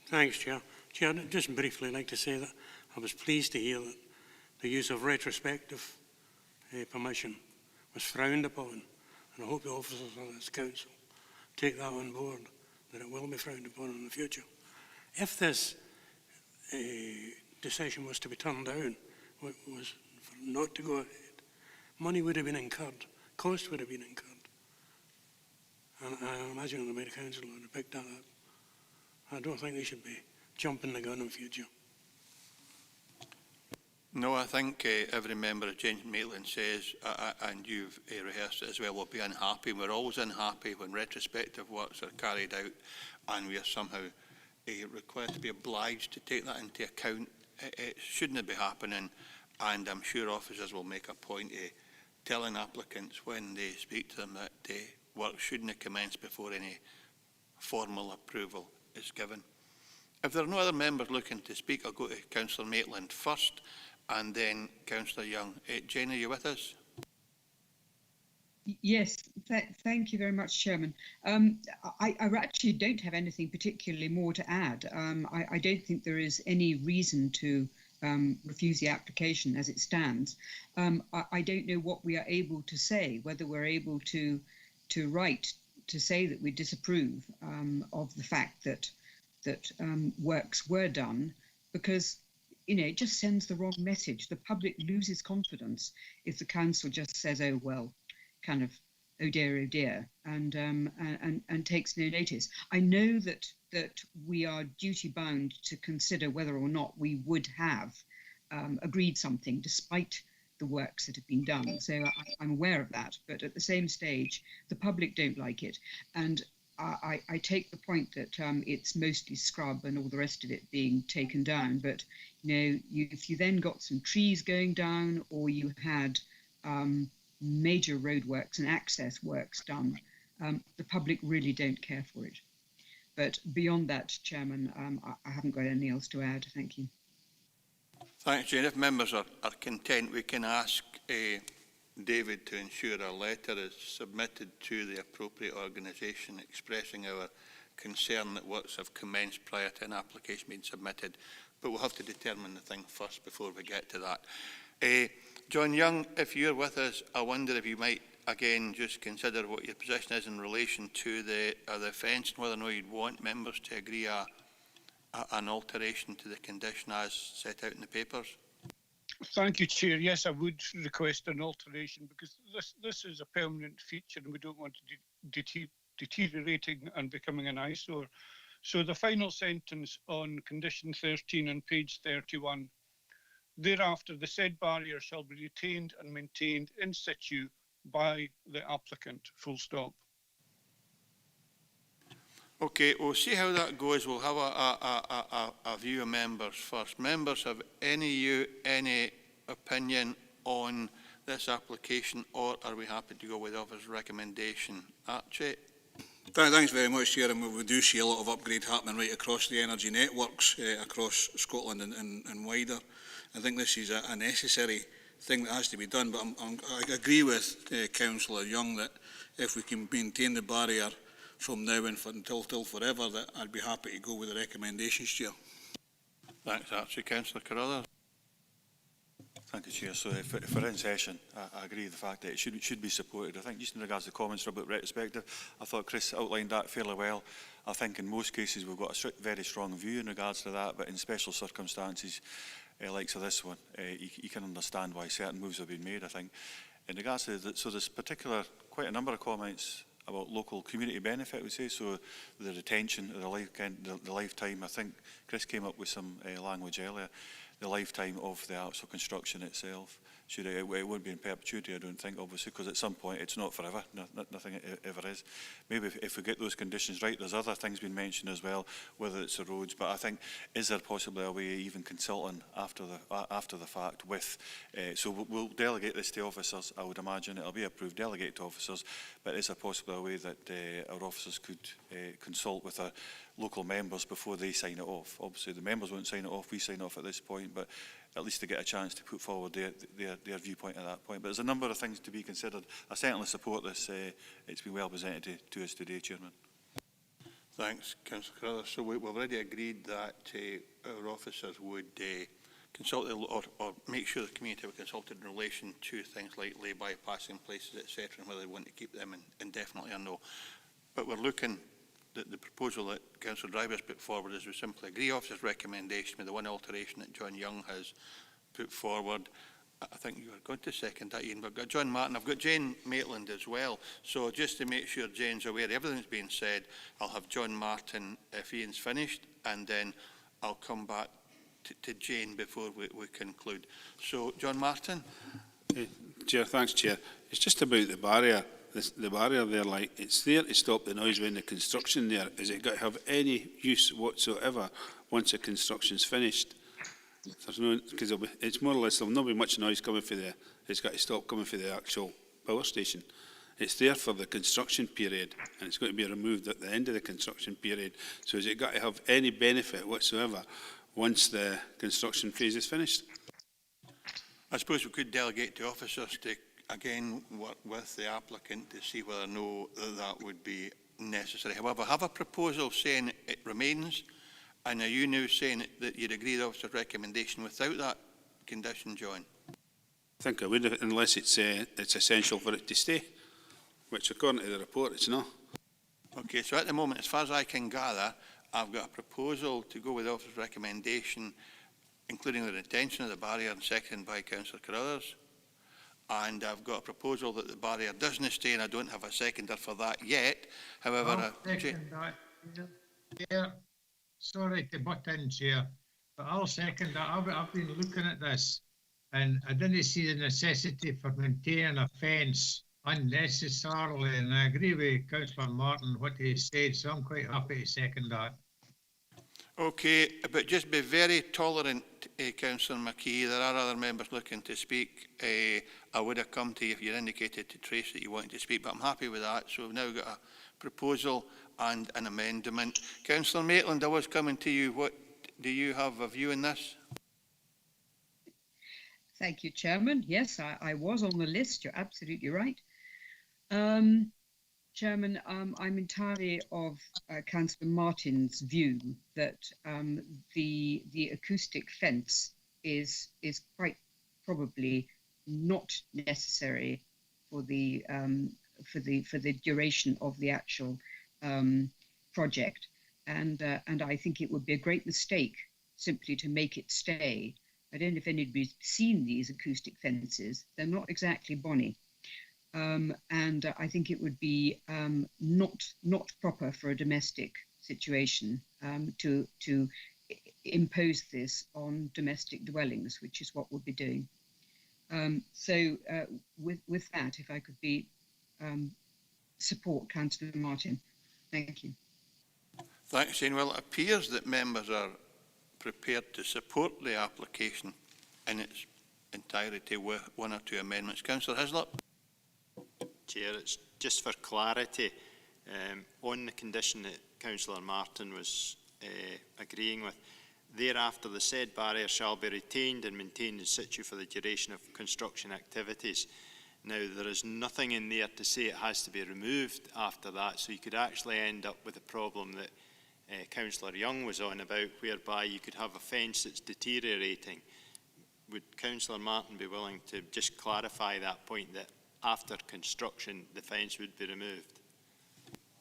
Thanks, Chair. Chair, I'd just briefly like to say that I was pleased to hear that the use of retrospective permission was frowned upon, and I hope the officers of this council take that on board, that it will be frowned upon in the future. If this decision was to be turned down, was for not to go ahead, money would have been incurred, cost would have been incurred. And I imagine the Mayor Council would have picked that up. I don't think they should be jumping the gun in future. No, I think every member, as James Maitland says, and you've rehearsed it as well, will be unhappy. We're always unhappy when retrospective works are carried out and we are somehow required to be obliged to take that into account. It shouldn't be happening, and I'm sure officers will make a point of telling applicants when they speak to them that work shouldn't have commenced before any formal approval is given. If there are no other members looking to speak, I'll go to Councillor Maitland first, and then Councillor Young. Jane, are you with us? Yes, thank you very much, Chairman. I actually don't have anything particularly more to add. I don't think there is any reason to refuse the application as it stands. I don't know what we are able to say, whether we're able to write to say that we disapprove of the fact that works were done, because it just sends the wrong message. The public loses confidence if the council just says, "Oh well," kind of, "Oh dear," and takes no notice. I know that we are duty bound to consider whether or not we would have agreed something despite the works that have been done. So I'm aware of that, but at the same stage, the public don't like it. And I take the point that it's mostly scrub and all the rest of it being taken down. But if you then got some trees going down, or you had major roadworks and access works done, the public really don't care for it. But beyond that, Chairman, I haven't got anything else to add. Thank you. Thanks, Jane. If members are content, we can ask David to ensure a letter is submitted to the appropriate organisation expressing our concern that works have commenced prior to an application being submitted. But we'll have to determine the thing first before we get to that. John Young, if you're with us, I wonder if you might again just consider what your position is in relation to the fence, and whether or not you'd want members to agree an alteration to the condition as set out in the papers. Thank you, Chair. Yes, I would request an alteration, because this is a permanent feature and we don't want to deteriorating and becoming an eyesore. So the final sentence on condition 13 on page 31, thereafter the said barrier shall be retained and maintained in situ by the applicant, full stop. Okay, we'll see how that goes. We'll have a view of members first. Members, have any opinion on this application, or are we happy to go with officer's recommendation? Archie? Thanks very much, Chair. And we do see a lot of upgrade happening right across the energy networks, across Scotland and wider. I think this is a necessary thing that has to be done, but I agree with Councillor Young that if we can maintain the barrier from now and until forever, that I'd be happy to go with the recommendations, Chair. Thanks, Archie. Councillor Carruthers? Thank you, Chair. So if we're in session, I agree with the fact that it should be supported. I think just in regards to comments about retrospective, I thought Chris outlined that fairly well. I think in most cases we've got a very strong view in regards to that, but in special circumstances, like so this one, you can understand why certain moves have been made, I think. In regards to so there's quite a number of comments about local community benefit, I would say, so the retention, the lifetime. I think Chris came up with some language earlier. The lifetime of the actual construction itself. It won't be in perpetuity, I don't think, obviously, because at some point it's not forever. Nothing ever is. Maybe if we get those conditions right, there's other things being mentioned as well, whether it's the roads. But I think, is there possibly a way even consulting after the fact with? So we'll delegate this to officers. I would imagine it'll be approved, delegate to officers. But is there possibly a way that our officers could consult with our local members before they sign it off? Obviously, the members won't sign it off. We sign off at this point, but at least to get a chance to put forward their viewpoint at that point. But there's a number of things to be considered. I certainly support this. It's been well presented to us today, Chairman. Thanks, Councillor Carruthers. So we've already agreed that our officers would consult or make sure the community were consulted in relation to things like lay-by passing places, etc., and whether they want to keep them indefinitely or no. But we're looking. The proposal that Councillor Drivers put forward is we simply agree officer's recommendation with the one alteration that John Young has put forward. I think you are going to second that, Ian. But I've got John Martin, I've got Jane Maitland as well. So just to make sure Jane's aware of everything that's being said, I'll have John Martin if Ian's finished, and then I'll come back to Jane before we conclude. So, John Martin. Chair, thanks, Chair. It's just about the barrier. The barrier there, like, it's there to stop the noise when the construction there. Is it got to have any use whatsoever once the construction's finished? There's no, because it's more or less, there'll not be much noise coming for the, it's got to stop coming for the actual power station. It's there for the construction period, and it's going to be removed at the end of the construction period. So has it got to have any benefit whatsoever once the construction phase is finished? I suppose we could delegate to officers to again work with the applicant to see whether or no that would be necessary. However, I have a proposal saying it remains, and are you now saying that you'd agree with the officer's recommendation without that condition, John? I think I would, unless it's essential for it to stay, which according to the report it's not. Okay, so at the moment, as far as I can gather, I've got a proposal to go with the officer's recommendation, including the retention of the barrier, and seconded by Councillor Carruthers. And I've got a proposal that the barrier doesn't stay, and I don't have a seconder for that yet. However, I'll second that. Yeah. Sorry to butt in, Chair, but I'll second that. I've been looking at this, and I didn't see the necessity for maintaining a fence unnecessarily, and I agree with Councillor Martin what he said, so I'm quite happy to second that. Okay, but just be very tolerant, Councillor McKee. There are other members looking to speak. I would have come to you if you indicated to Trace that you wanted to speak, but I'm happy with that. So we've now got a proposal and an amendment. Councillor Maitland, I was coming to you. What do you have a view in this? Thank you, Chairman. Yes, I was on the list. You're absolutely right. Chairman, I'm entirely of Councillor Martin's view that the acoustic fence is quite probably not necessary for the duration of the actual project, and I think it would be a great mistake simply to make it stay. I don't know if anybody's seen these acoustic fences. They're not exactly bonny. and I think it would be not proper for a domestic situation to impose this on domestic dwellings, which is what we'll be doing. So with that, if I could be support Councillor Martin. Thank you. Thanks, Jane. Well, it appears that members are prepared to support the application in its entirety with one or two amendments. Councillor Hislop. Chair, it's just for clarity, on the condition that Councillor Martin was agreeing with. Thereafter, the said barrier shall be retained and maintained in situ for the duration of construction activities. Now, there is nothing in there to say it has to be removed after that, so you could actually end up with a problem that Councillor Young was on about, whereby you could have a fence that's deteriorating. Would Councillor Martin be willing to just clarify that point, that after construction the fence would be removed?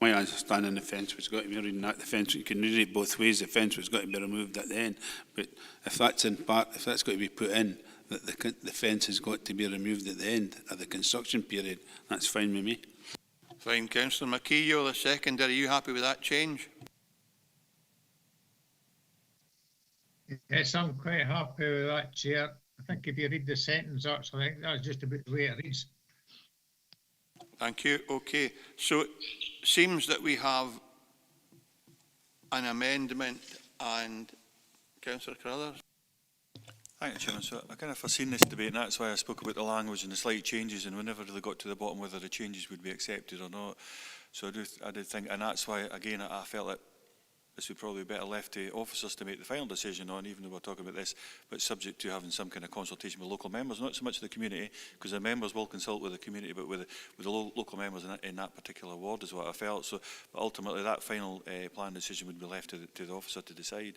My understanding, the fence was got to be reading that. The fence, you can read it both ways. The fence was got to be removed at the end. But if that's in part, if that's got to be put in, that the fence has got to be removed at the end of the construction period, that's fine with me. Fine, Councillor McKee, you're the seconder. Are you happy with that change? Yes, I'm quite happy with that, Chair. I think if you read the sentence, actually, I think that's just about the way it reads. Thank you. Okay, so it seems that we have an amendment, and Councillor Carruthers. Thank you, Chairman. So I kind of foreseen this debate, and that's why I spoke about the language and the slight changes, and we never really got to the bottom whether the changes would be accepted or not. So I did think, and that's why, again, I felt that this would probably be better left to officers to make the final decision on, even though we're talking about this, but subject to having some kind of consultation with local members, not so much the community, because the members will consult with the community, but with the local members in that particular ward is what I felt. So, but ultimately, that final plan decision would be left to the officer to decide.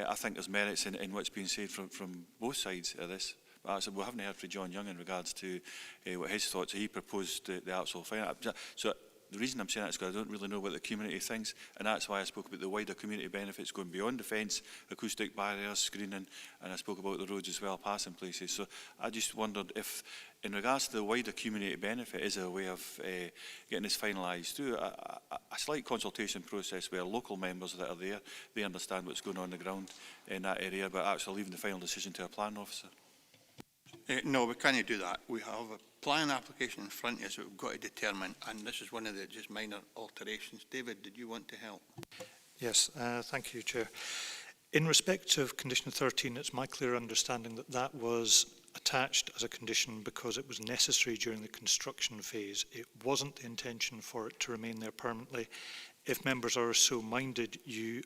I think there's merits in what's being said from both sides of this. But we haven't heard from John Young in regards to what his thoughts. He proposed the actual final. So the reason I'm saying that is because I don't really know what the community thinks, and that's why I spoke about the wider community benefits going beyond the fence, acoustic barriers, screening, and I spoke about the roads as well, passing places. So I just wondered if, in regards to the wider community benefit, is there a way of getting this finalised through a slight consultation process where local members that are there, they understand what's going on the ground in that area, but actually leaving the final decision to a plan officer? No, we can't do that. We have a plan application in front of us that we've got to determine, and this is one of the just minor alterations. David, did you want to help? Yes, thank you, Chair. In respect of condition 13, it's my clear understanding that that was attached as a condition because it was necessary during the construction phase. It wasn't the intention for it to remain there permanently. If members are so minded,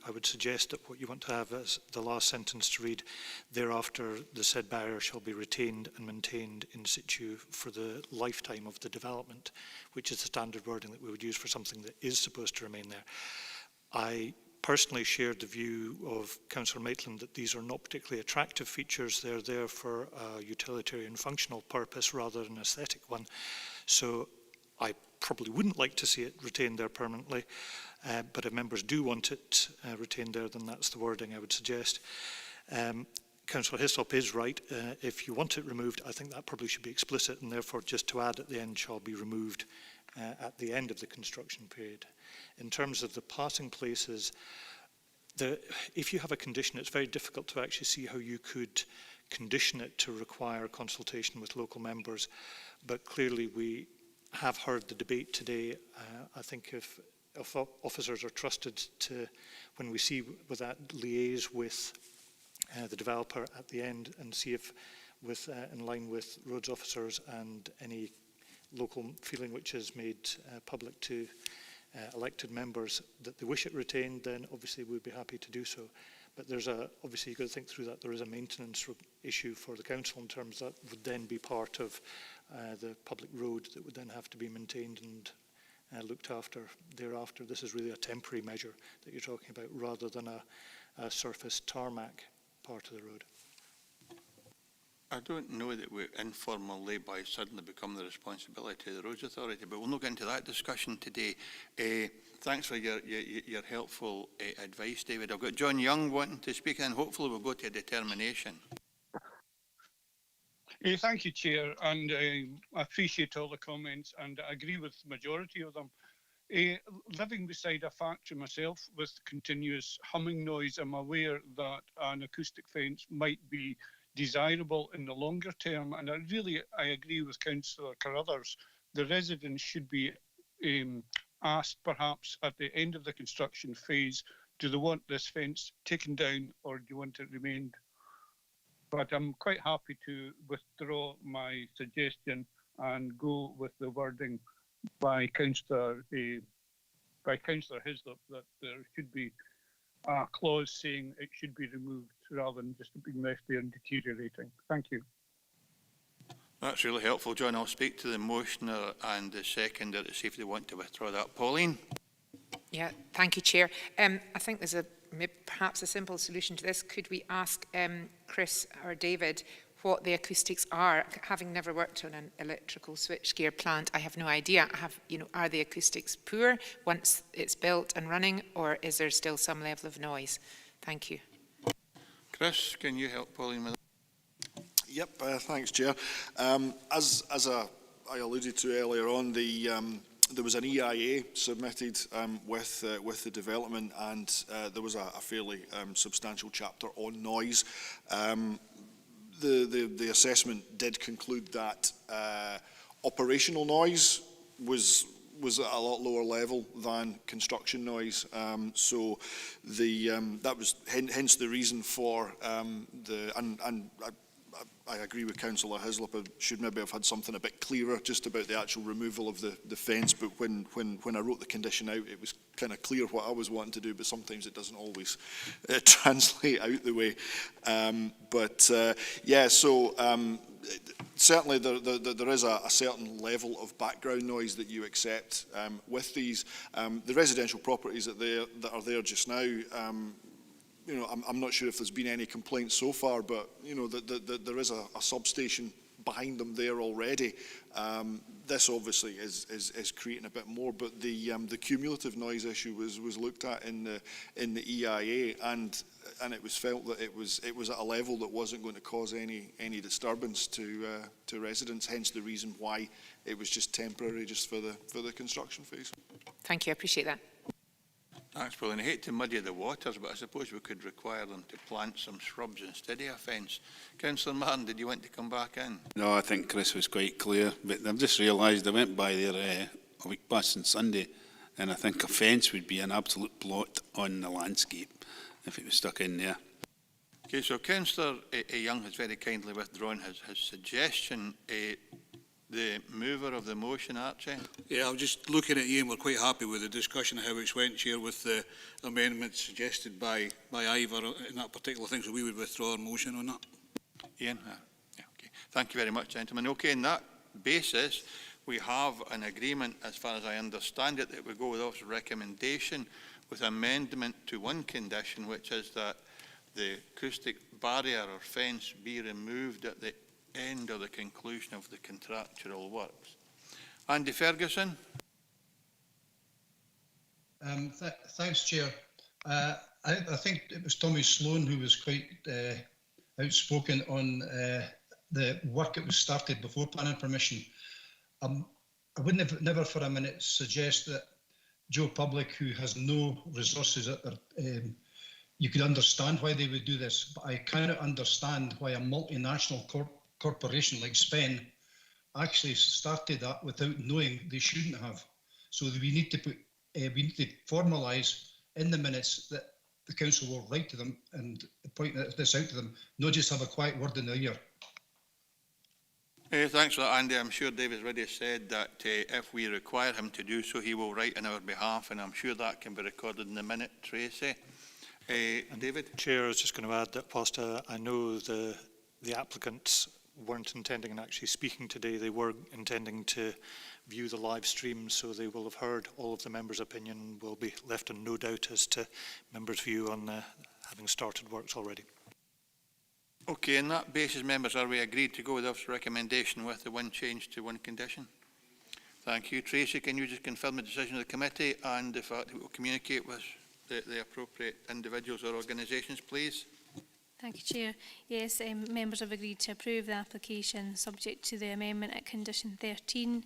I would suggest that what you want to have as the last sentence to read, thereafter the said barrier shall be retained and maintained in situ for the lifetime of the development, which is the standard wording that we would use for something that is supposed to remain there. I personally shared the view of Councillor Maitland that these are not particularly attractive features. They're there for a utilitarian functional purpose rather than an aesthetic one. So I probably wouldn't like to see it retained there permanently. But if members do want it retained there, then that's the wording I would suggest. Councillor Hislop is right. If you want it removed, I think that probably should be explicit, and therefore just to add at the end shall be removed at the end of the construction period. In terms of the passing places, if you have a condition, it's very difficult to actually see how you could condition it to require consultation with local members. But clearly we have heard the debate today. I think if officers are trusted to, when we see with that, liaise with the developer at the end and see if, in line with roads officers and any local feeling which is made public to elected members that they wish it retained, then obviously we'd be happy to do so. But there's obviously you've got to think through that. There is a maintenance issue for the council in terms that would then be part of the public road that would then have to be maintained and looked after thereafter. This is really a temporary measure that you're talking about rather than a surface tarmac part of the road. I don't know that we informal lay-by suddenly become the responsibility of the Roads Authority, but we'll not get into that discussion today. Thanks for your helpful advice, David. I've got John Young wanting to speak, and hopefully we'll go to a determination. Thank you, Chair, and I appreciate all the comments, and I agree with the majority of them. Living beside a factory myself with continuous humming noise, I'm aware that an acoustic fence might be desirable in the longer term, and I agree with Councillor Carruthers. The residents should be asked perhaps at the end of the construction phase, do they want this fence taken down or do you want it remained? But I'm quite happy to withdraw my suggestion and go with the wording by Councillor Hislop that there should be a clause saying it should be removed rather than just being left there and deteriorating. Thank you. That's really helpful, John. I'll speak to the motioner and the seconder to see if they want to withdraw that. Pauline? Yeah, thank you, Chair. I think there's perhaps a simple solution to this. Could we ask Chris or David what the acoustics are? Having never worked on an electrical switchgear plant, I have no idea. Are the acoustics poor once it's built and running, or is there still some level of noise? Thank you. Chris, can you help Pauline with that? Yep, thanks, Chair. As I alluded to earlier on, there was an EIA submitted with the development, and there was a fairly substantial chapter on noise. The assessment did conclude that operational noise was at a lot lower level than construction noise. So that was hence the reason for I agree with Councillor Hislop. I should maybe have had something a bit clearer just about the actual removal of the fence, but when I wrote the condition out, it was kind of clear what I was wanting to do, but sometimes it doesn't always translate out the way. Certainly there is a certain level of background noise that you accept with these. The residential properties that are there just now, I'm not sure if there's been any complaints so far, but there is a substation behind them there already. This obviously is creating a bit more, but the cumulative noise issue was looked at in the EIA, and it was felt that it was at a level that wasn't going to cause any disturbance to residents. Hence the reason why it was just temporary, just for the construction phase. Thank you. I appreciate that. Thanks, Pauline. I hate to muddy the waters, but I suppose we could require them to plant some shrubs instead of a fence. Councillor Martin, did you want to come back in? No, I think Chris was quite clear, but I've just realised I went by there a week past on Sunday, and I think a fence would be an absolute blot on the landscape if it was stuck in there. Okay, so Councillor Young has very kindly withdrawn his suggestion. The mover of the motion, Archie? Yeah, I was just looking at you, and we're quite happy with the discussion of how it's went, Chair, with the amendments suggested by Ivor in that particular thing, so we would withdraw our motion on that. Ian? Yeah, okay. Thank you very much, gentlemen. Okay, on that basis, we have an agreement, as far as I understand it, that we go with officer's recommendation with amendment to one condition, which is that the acoustic barrier or fence be removed at the end of the conclusion of the contractual works. Andy Ferguson. Thanks, Chair. I think it was Tommy Sloan who was quite outspoken on the work that was started before planning permission. I would never for a minute suggest that Joe Public, who has no resources at their, you could understand why they would do this, but I cannot understand why a multinational corporation like Spen actually started that without knowing they shouldn't have. So we need to formalise in the minutes that the council will write to them and point this out to them, not just have a quiet word in their ear. Thanks for that, Andy. I'm sure David's already said that if we require him to do so, he will write on our behalf, and I'm sure that can be recorded in the minute. Tracy? David? Chair, I was just going to add that whilst I know the applicants weren't intending on actually speaking today, they were intending to view the live stream, so they will have heard all of the members' opinion and will be left in no doubt as to members' view on having started works already. Okay, on that basis, members, are we agreed to go with officer's recommendation with the one change to one condition? Thank you. Tracy, can you just confirm the decision of the committee and the fact that we will communicate with the appropriate individuals or organisations, please? Thank you, Chair. Yes, members have agreed to approve the application subject to the amendment at condition 13,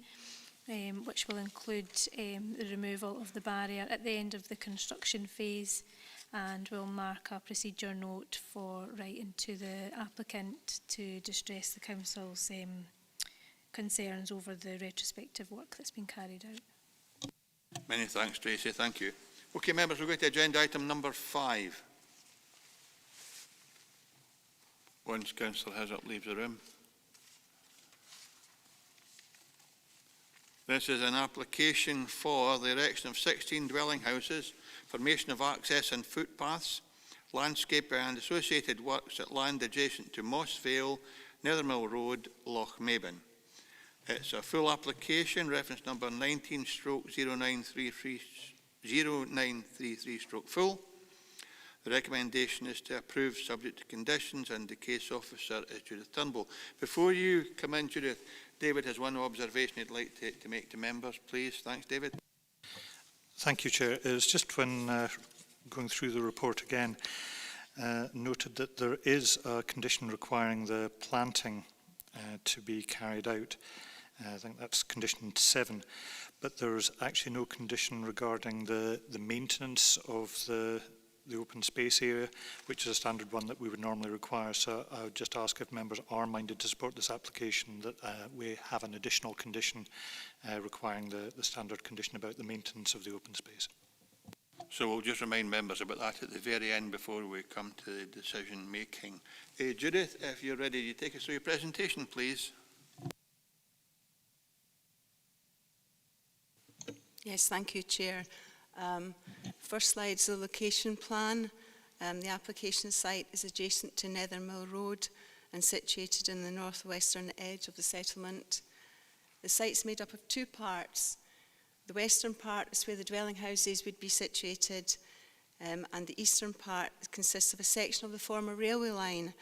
which will include the removal of the barrier at the end of the construction phase, and will mark a procedure note for writing to the applicant to distress the council's concerns over the retrospective work that's been carried out. Many thanks, Tracy. Thank you. Okay, members, we'll go to agenda item number 5. Once Councillor Hazard leaves the room. This is an application for the erection of 16 dwelling houses, formation of access and footpaths, landscape and associated works at land adjacent to Moss Vale, Nethermill Road, Lochmaben. It's a full application, reference number 19/0933/full. The recommendation is to approve subject to conditions, and the case officer is Judith Turnbull. Before you come in, Judith, David has one observation he'd like to make to members, please. Thanks, David. Thank you, Chair. It was just when going through the report again, noted that there is a condition requiring the planting to be carried out. I think that's condition 7, but there's actually no condition regarding the maintenance of the open space area, which is a standard one that we would normally require. So I would just ask if members are minded to support this application, that we have an additional condition requiring the standard condition about the maintenance of the open space. So we'll just remind members about that at the very end before we come to the decision making. Judith, if you're ready, you take us through your presentation, please. Yes, thank you, Chair. First slide is the location plan. The application site is adjacent to Nethermill Road and situated in the northwestern edge of the settlement. The site's made up of 2 parts. The western part is where the dwelling houses would be situated, and the eastern part consists of a section of the former railway line,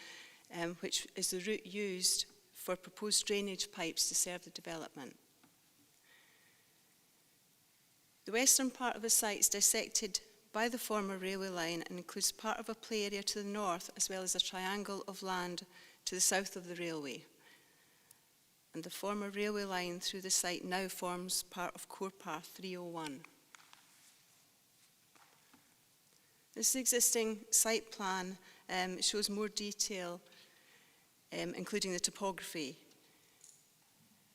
which is the route used for proposed drainage pipes to serve the development. The western part of the site is dissected by the former railway line and includes part of a play area to the north, as well as a triangle of land to the south of the railway. And the former railway line through the site now forms part of Core Path 301. This existing site plan shows more detail, including the topography.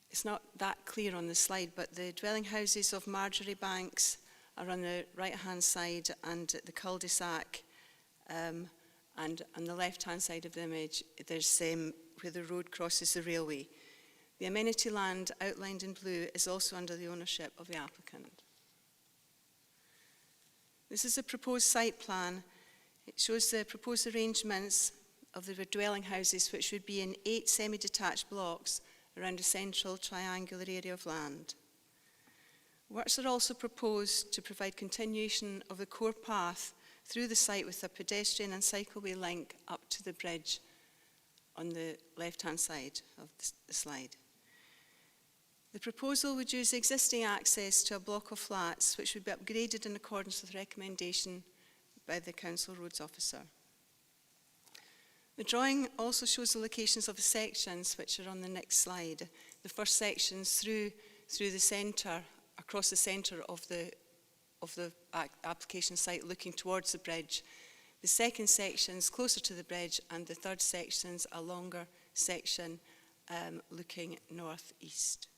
It's not that clear on the slide, but the dwelling houses of Marjorie Banks are on the right-hand side, and the cul-de-sac, and on the left-hand side of the image, there's where the road crosses the railway. The amenity land outlined in blue is also under the ownership of the applicant. This is a proposed site plan. It shows the proposed arrangements of the dwelling houses, which would be in 8 semi-detached blocks around a central triangular area of land. Works are also proposed to provide continuation of the core path through the site with a pedestrian and cycleway link up to the bridge on the left-hand side of the slide. The proposal would use existing access to a block of flats, which would be upgraded in accordance with recommendation by the Council Roads Officer. The drawing also shows the locations of the sections, which are on the next slide. The first sections through the centre, across the centre of the application site, looking towards the bridge. The second section's closer to the bridge, and the third section's a longer section looking north-east.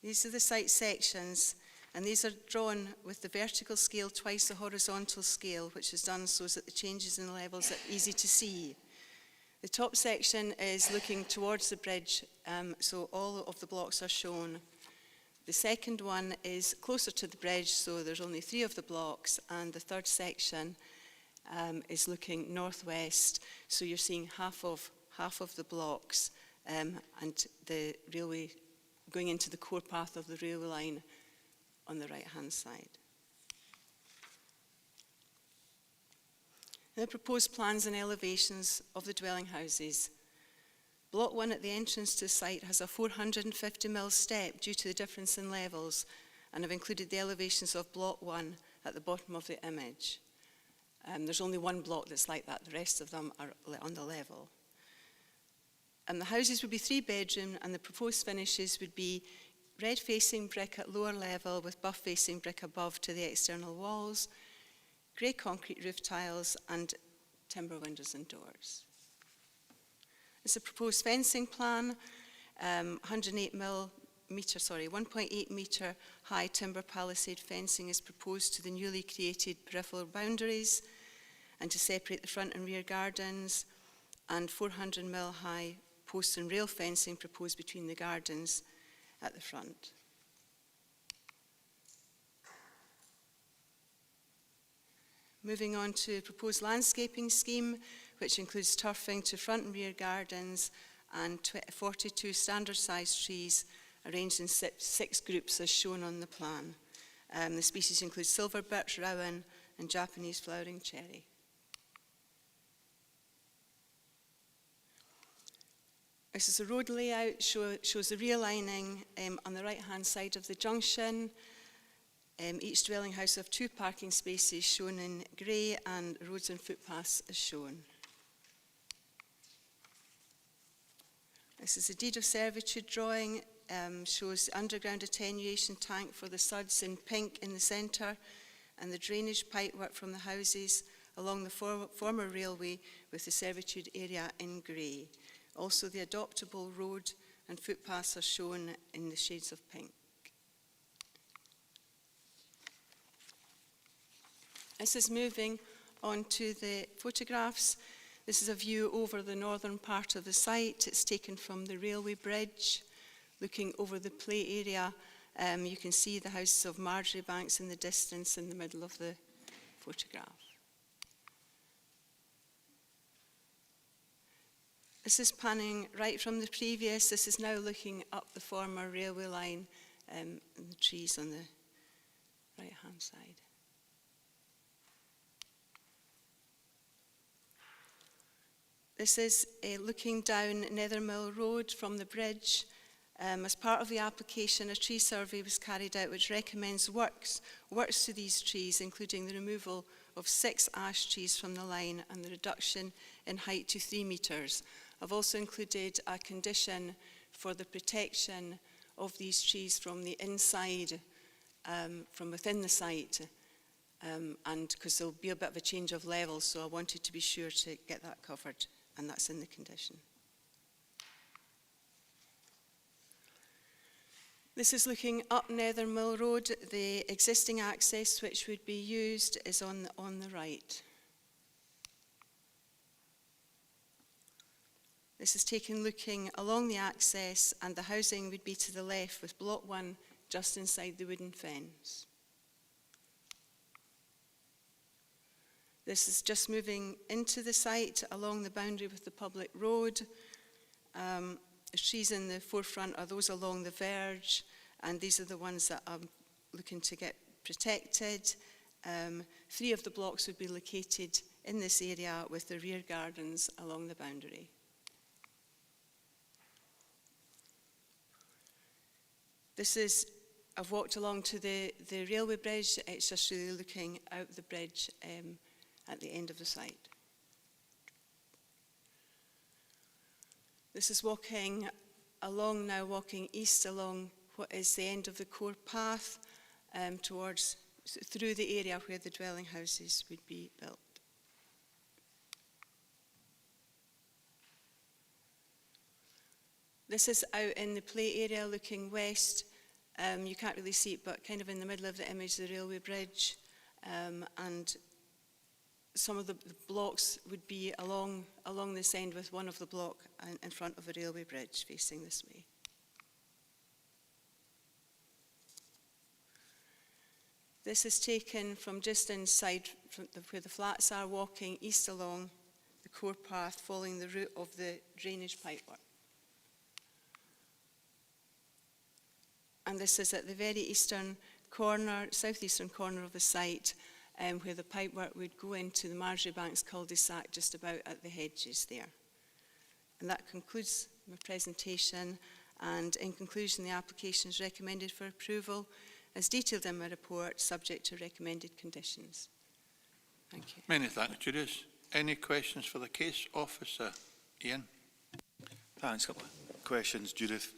These are the site sections, and these are drawn with the vertical scale twice the horizontal scale, which is done so that the changes in the levels are easy to see. The top section is looking towards the bridge, so all of the blocks are shown. The second one is closer to the bridge, so there's only 3 of the blocks, and the third section is looking northwest, so you're seeing half of the blocks, and the railway going into the core path of the railway line on the right-hand side. The proposed plans and elevations of the dwelling houses. Block 1 at the entrance to the site has a 450mm step due to the difference in levels, and I've included the elevations of Block 1 at the bottom of the image. There's only one block that's like that. The rest of them are on the level. And the houses would be 3-bedroom, and the proposed finishes would be red facing brick at lower level with buff facing brick above to the external walls, grey concrete roof tiles, and timber windows and doors. It's a proposed fencing plan, 1.8 metre high timber palisade fencing is proposed to the newly created peripheral boundaries and to separate the front and rear gardens, and 400mm high post and rail fencing proposed between the gardens at the front. Moving on to proposed landscaping scheme, which includes turfing to front and rear gardens and 42 standard size trees arranged in 6 groups as shown on the plan. The species include silver birch, rowan, and Japanese flowering cherry. This is a road layout, shows the realigning on the right-hand side of the junction. Each dwelling house of 2 parking spaces shown in grey, and roads and footpaths as shown. This is a deed of servitude drawing, shows the underground attenuation tank for the suds in pink in the centre, and the drainage pipework from the houses along the former railway with the servitude area in grey. Also, the adoptable road and footpaths are shown in the shades of pink. This is moving on to the photographs. This is a view over the northern part of the site. It's taken from the railway bridge. Looking over the play area, you can see the houses of Marjorie Banks in the distance in the middle of the photograph. This is panning right from the previous. This is now looking up the former railway line and the trees on the right-hand side. This is looking down Nethermill Road from the bridge. As part of the application, a tree survey was carried out which recommends works to these trees, including the removal of 6 ash trees from the line and the reduction in height to 3 metres. I've also included a condition for the protection of these trees from the inside, from within the site, and because there'll be a bit of a change of level, so I wanted to be sure to get that covered, and that's in the condition. This is looking up Nethermill Road. The existing access which would be used is on the right. This is taken looking along the access, and the housing would be to the left with block 1 just inside the wooden fence. This is just moving into the site along the boundary with the public road. The trees in the forefront are those along the verge, and these are the ones that I'm looking to get protected. 3 of the blocks would be located in this area with the rear gardens along the boundary. This is, I've walked along to the railway bridge. It's just really looking out the bridge at the end of the site. This is walking along now, walking east along what is the end of the core path through the area where the dwelling houses would be built. This is out in the play area looking west. You can't really see it, but kind of in the middle of the image, the railway bridge. And some of the blocks would be along this end, with one of the block in front of the railway bridge facing this way. This is taken from just inside where the flats are, walking east along the core path, following the route of the drainage pipework. And this is at the very eastern corner, southeastern corner of the site, where the pipework would go into the Marjorie Banks cul-de-sac just about at the hedges there. And that concludes my presentation. And in conclusion, the application is recommended for approval as detailed in my report, subject to recommended conditions. Thank you. Many thanks, Judith. Any questions for the case officer? Ian? Thanks. A couple of questions, Judith.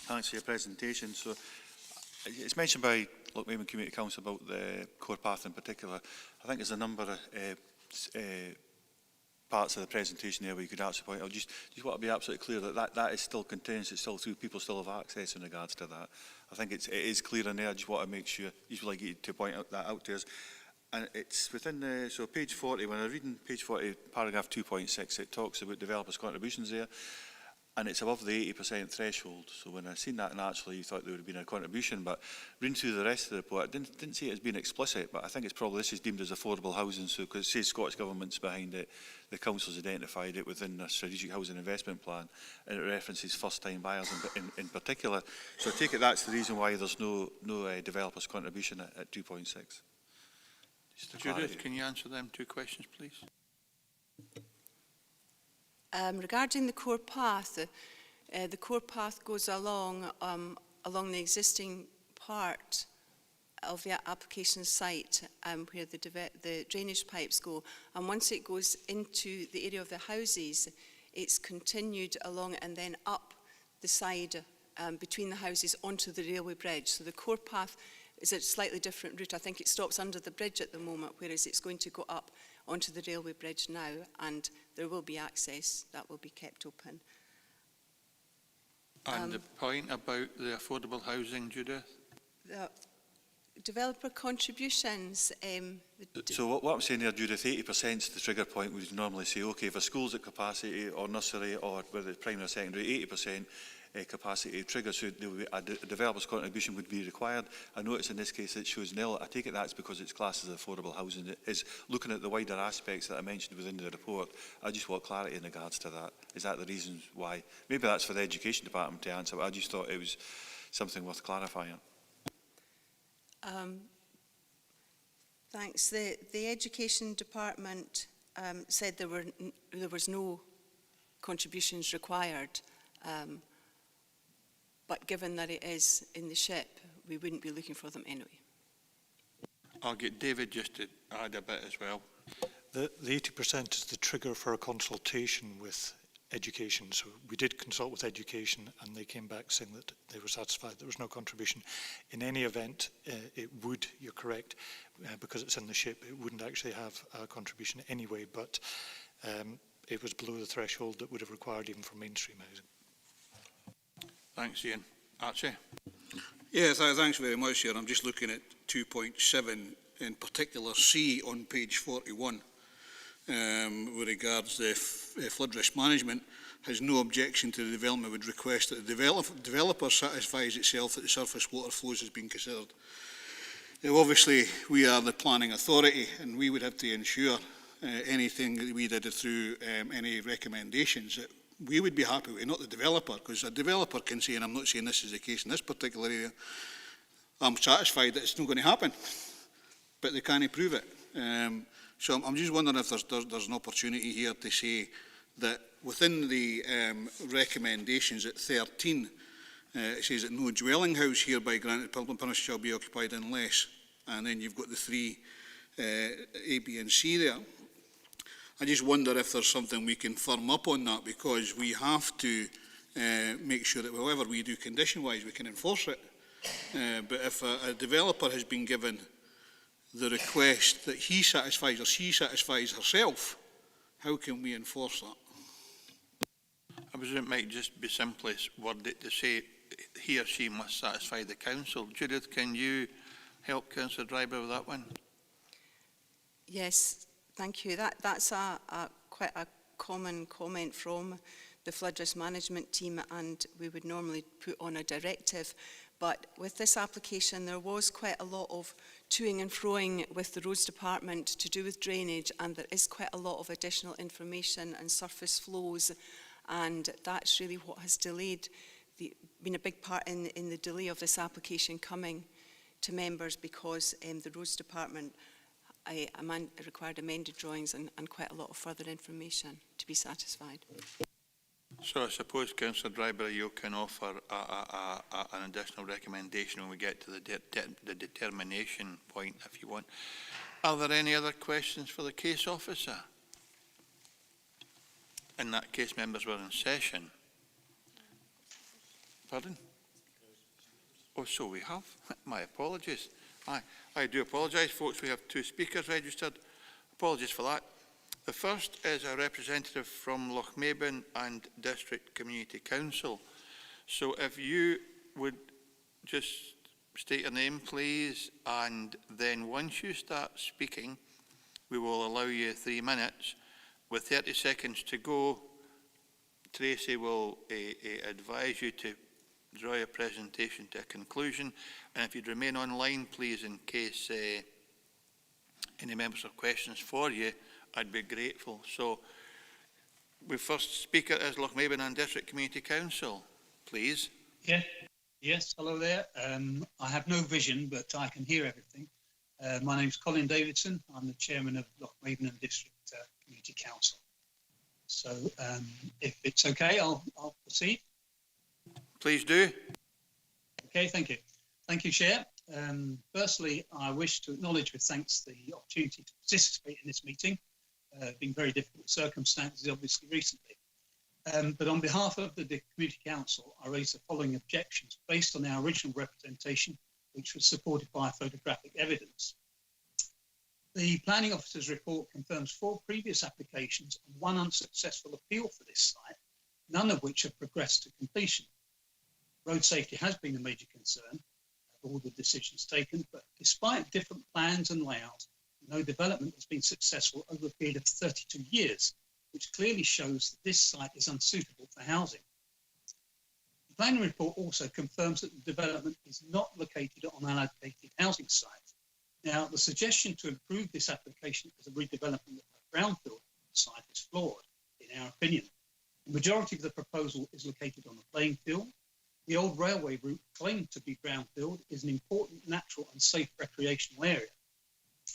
Thanks for your presentation. So, it's mentioned by Lochmaven Community Council about the core path in particular. I think there's a number of parts of the presentation there where you could actually point out. Just want to be absolutely clear that is still continuous, it's still through, people still have access in regards to that. I think it is clear in there. I just want to make sure, just would like you to point out that out to us. And it's within the, so page 40, when I read in page 40, paragraph 2.6, it talks about developers' contributions there. And it's above the 80% threshold. So when I seen that, naturally, you thought there would have been a contribution. But reading through the rest of the report, I didn't see it as being explicit. But I think it's probably this is deemed as affordable housing. So because it says Scottish Government's behind it, the council's identified it within the strategic housing investment plan, and it references first-time buyers in particular. So I take it that's the reason why there's no developers' contribution at 2.6. Judith, can you answer them two questions, please? Regarding the core path, the core path goes along the existing part of the application site where the drainage pipes go. And once it goes into the area of the houses, it's continued along and then up the side between the houses onto the railway bridge. So the core path is a slightly different route. I think it stops under the bridge at the moment, whereas it's going to go up onto the railway bridge now, and there will be access that will be kept open. And the point about the affordable housing, Judith? The developer contributions. So what I'm saying there, Judith, 80% is the trigger point. We'd normally say, okay, if a school's at capacity or nursery or whether it's primary or secondary, 80% capacity trigger, so there will be a developer's contribution would be required. I notice in this case it shows nil. I take it that's because it's classed as affordable housing. It is looking at the wider aspects that I mentioned within the report. I just want clarity in regards to that. Is that the reason why? Maybe that's for the education department to answer, but I just thought it was something worth clarifying. Thanks. The education department said there was no contributions required. But given that it is in the SHIP, we wouldn't be looking for them anyway. I'll get David just to add a bit as well. The 80% is the trigger for a consultation with education. So we did consult with education and they came back saying that they were satisfied there was no contribution. In any event, it would, you're correct, because it's in the SHIP, it wouldn't actually have a contribution anyway, but it was below the threshold that would have required even for mainstream housing. Thanks, Ian. Archie? Yeah, thanks very much, Chair. I'm just looking at 2.7, in particular C on page 41, with regards to flood risk management, has no objection to the development, would request that the developer satisfies itself that the surface water flows has been considered. Now, obviously, we are the planning authority, and we would have to ensure anything that we did through any recommendations that we would be happy with, not the developer, because a developer can say, and I'm not saying this is the case in this particular area, I'm satisfied that it's not going to happen, but they can't prove it. So I'm just wondering if there's an opportunity here to say that within the recommendations at 13, it says that no dwelling house hereby granted public permission shall be occupied unless, and then you've got the three A, B and C there. I just wonder if there's something we can firm up on that, because we have to make sure that however we do condition-wise, we can enforce it. But if a developer has been given the request that he satisfies or she satisfies herself, how can we enforce that? I presume it might just be simply worded to say he or she must satisfy the council. Judith, can you help Councillor Driver with that one? Yes, thank you. That's quite a common comment from the flood risk management team, and we would normally put on a directive. But with this application, there was quite a lot of toing and froing with the roads department to do with drainage, and there is quite a lot of additional information and surface flows, and that's really what has delayed, been a big part in the delay of this application coming to members, because the roads department required amended drawings and quite a lot of further information to be satisfied. So I suppose, Councillor Driver, you can offer an additional recommendation when we get to the determination point, if you want. Are there any other questions for the case officer? In that case, members were in session. Pardon? Oh, so we have. My apologies. I do apologise, folks. We have 2 speakers registered. Apologies for that. The first is a representative from Lochmaben and District Community Council. So if you would just state your name, please, and then once you start speaking, we will allow you 3 minutes. With 30 seconds to go, Tracy will advise you to draw your presentation to a conclusion. And if you'd remain online, please, in case any members have questions for you, I'd be grateful. So, the first speaker is Lochmaben and District Community Council, please. Yeah. Yes, hello there. I have no vision, but I can hear everything. My name's Colin Davidson. I'm the chairman of Lochmaben and District Community Council. So, if it's okay, I'll proceed. Please do. Okay, thank you. Thank you, Chair. Firstly, I wish to acknowledge with thanks the opportunity to participate in this meeting. Been very difficult circumstances, obviously, recently. But on behalf of the Community Council, I raise the following objections based on our original representation, which was supported by photographic evidence. The Planning Officer's report confirms 4 previous applications and 1 unsuccessful appeal for this site, none of which have progressed to completion. Road safety has been a major concern of all the decisions taken, but despite different plans and layouts, no development has been successful over a period of 32 years, which clearly shows that this site is unsuitable for housing. The planning report also confirms that the development is not located on an allocated housing site. Now, the suggestion to improve this application as a redevelopment of a brownfield site is flawed, in our opinion. The majority of the proposal is located on a playing field. The old railway route claimed to be brownfield is an important natural and safe recreational area.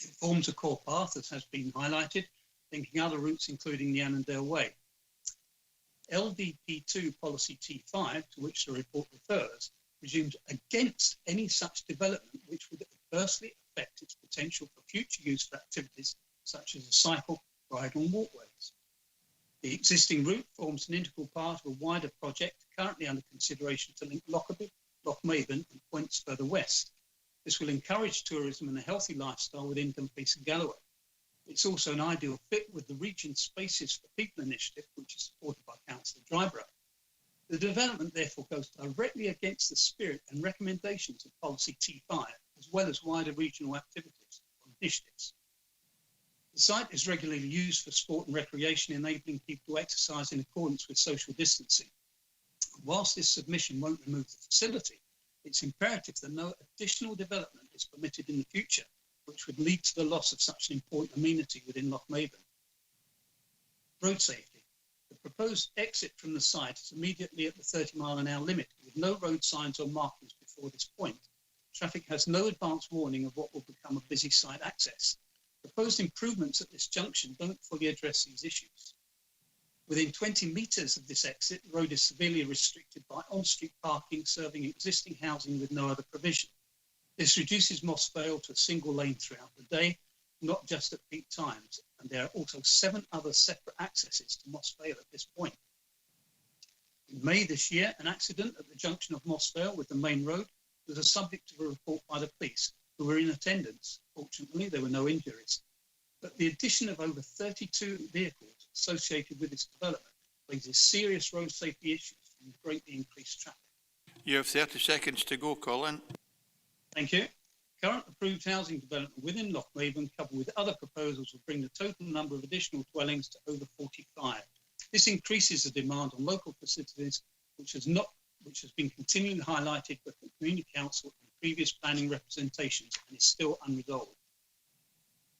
It forms a core path, as has been highlighted, linking other routes, including the Annandale Way. LDP2 Policy T5, to which the report refers, presumes against any such development which would adversely affect its potential for future use for activities such as a cycle, bridle and walkways. The existing route forms an integral part of a wider project currently under consideration to link Lochmaben and points further west. This will encourage tourism and a healthy lifestyle within Dumfries and Galloway. It's also an ideal fit with the Region Spaces for People initiative, which is supported by Councillor Drybrough. The development therefore goes directly against the spirit and recommendations of Policy T5, as well as wider regional activities or initiatives. The site is regularly used for sport and recreation, enabling people to exercise in accordance with social distancing. Whilst this submission won't remove the facility, it's imperative that no additional development is permitted in the future, which would lead to the loss of such an important amenity within Lochmaben. Road safety. The proposed exit from the site is immediately at the 30-mile-an-hour limit, with no road signs or markings before this point. Traffic has no advance warning of what will become a busy site access. Proposed improvements at this junction don't fully address these issues. Within 20 metres of this exit, the road is severely restricted by on-street parking serving existing housing with no other provision. This reduces Moss Vale to a single lane throughout the day, not just at peak times, and there are also 7 other separate accesses to Moss Vale at this point. In May this year, an accident at the junction of Moss Vale with the main road was a subject of a report by the police, who were in attendance. Fortunately, there were no injuries. But the addition of over 32 vehicles associated with this development raises serious road safety issues and greatly increased traffic. You have 30 seconds to go, Colin. Thank you. Current approved housing development within Lochmaben, coupled with other proposals, will bring the total number of additional dwellings to over 45. This increases the demand on local facilities, which has been continually highlighted by the Community Council in previous planning representations and is still unresolved.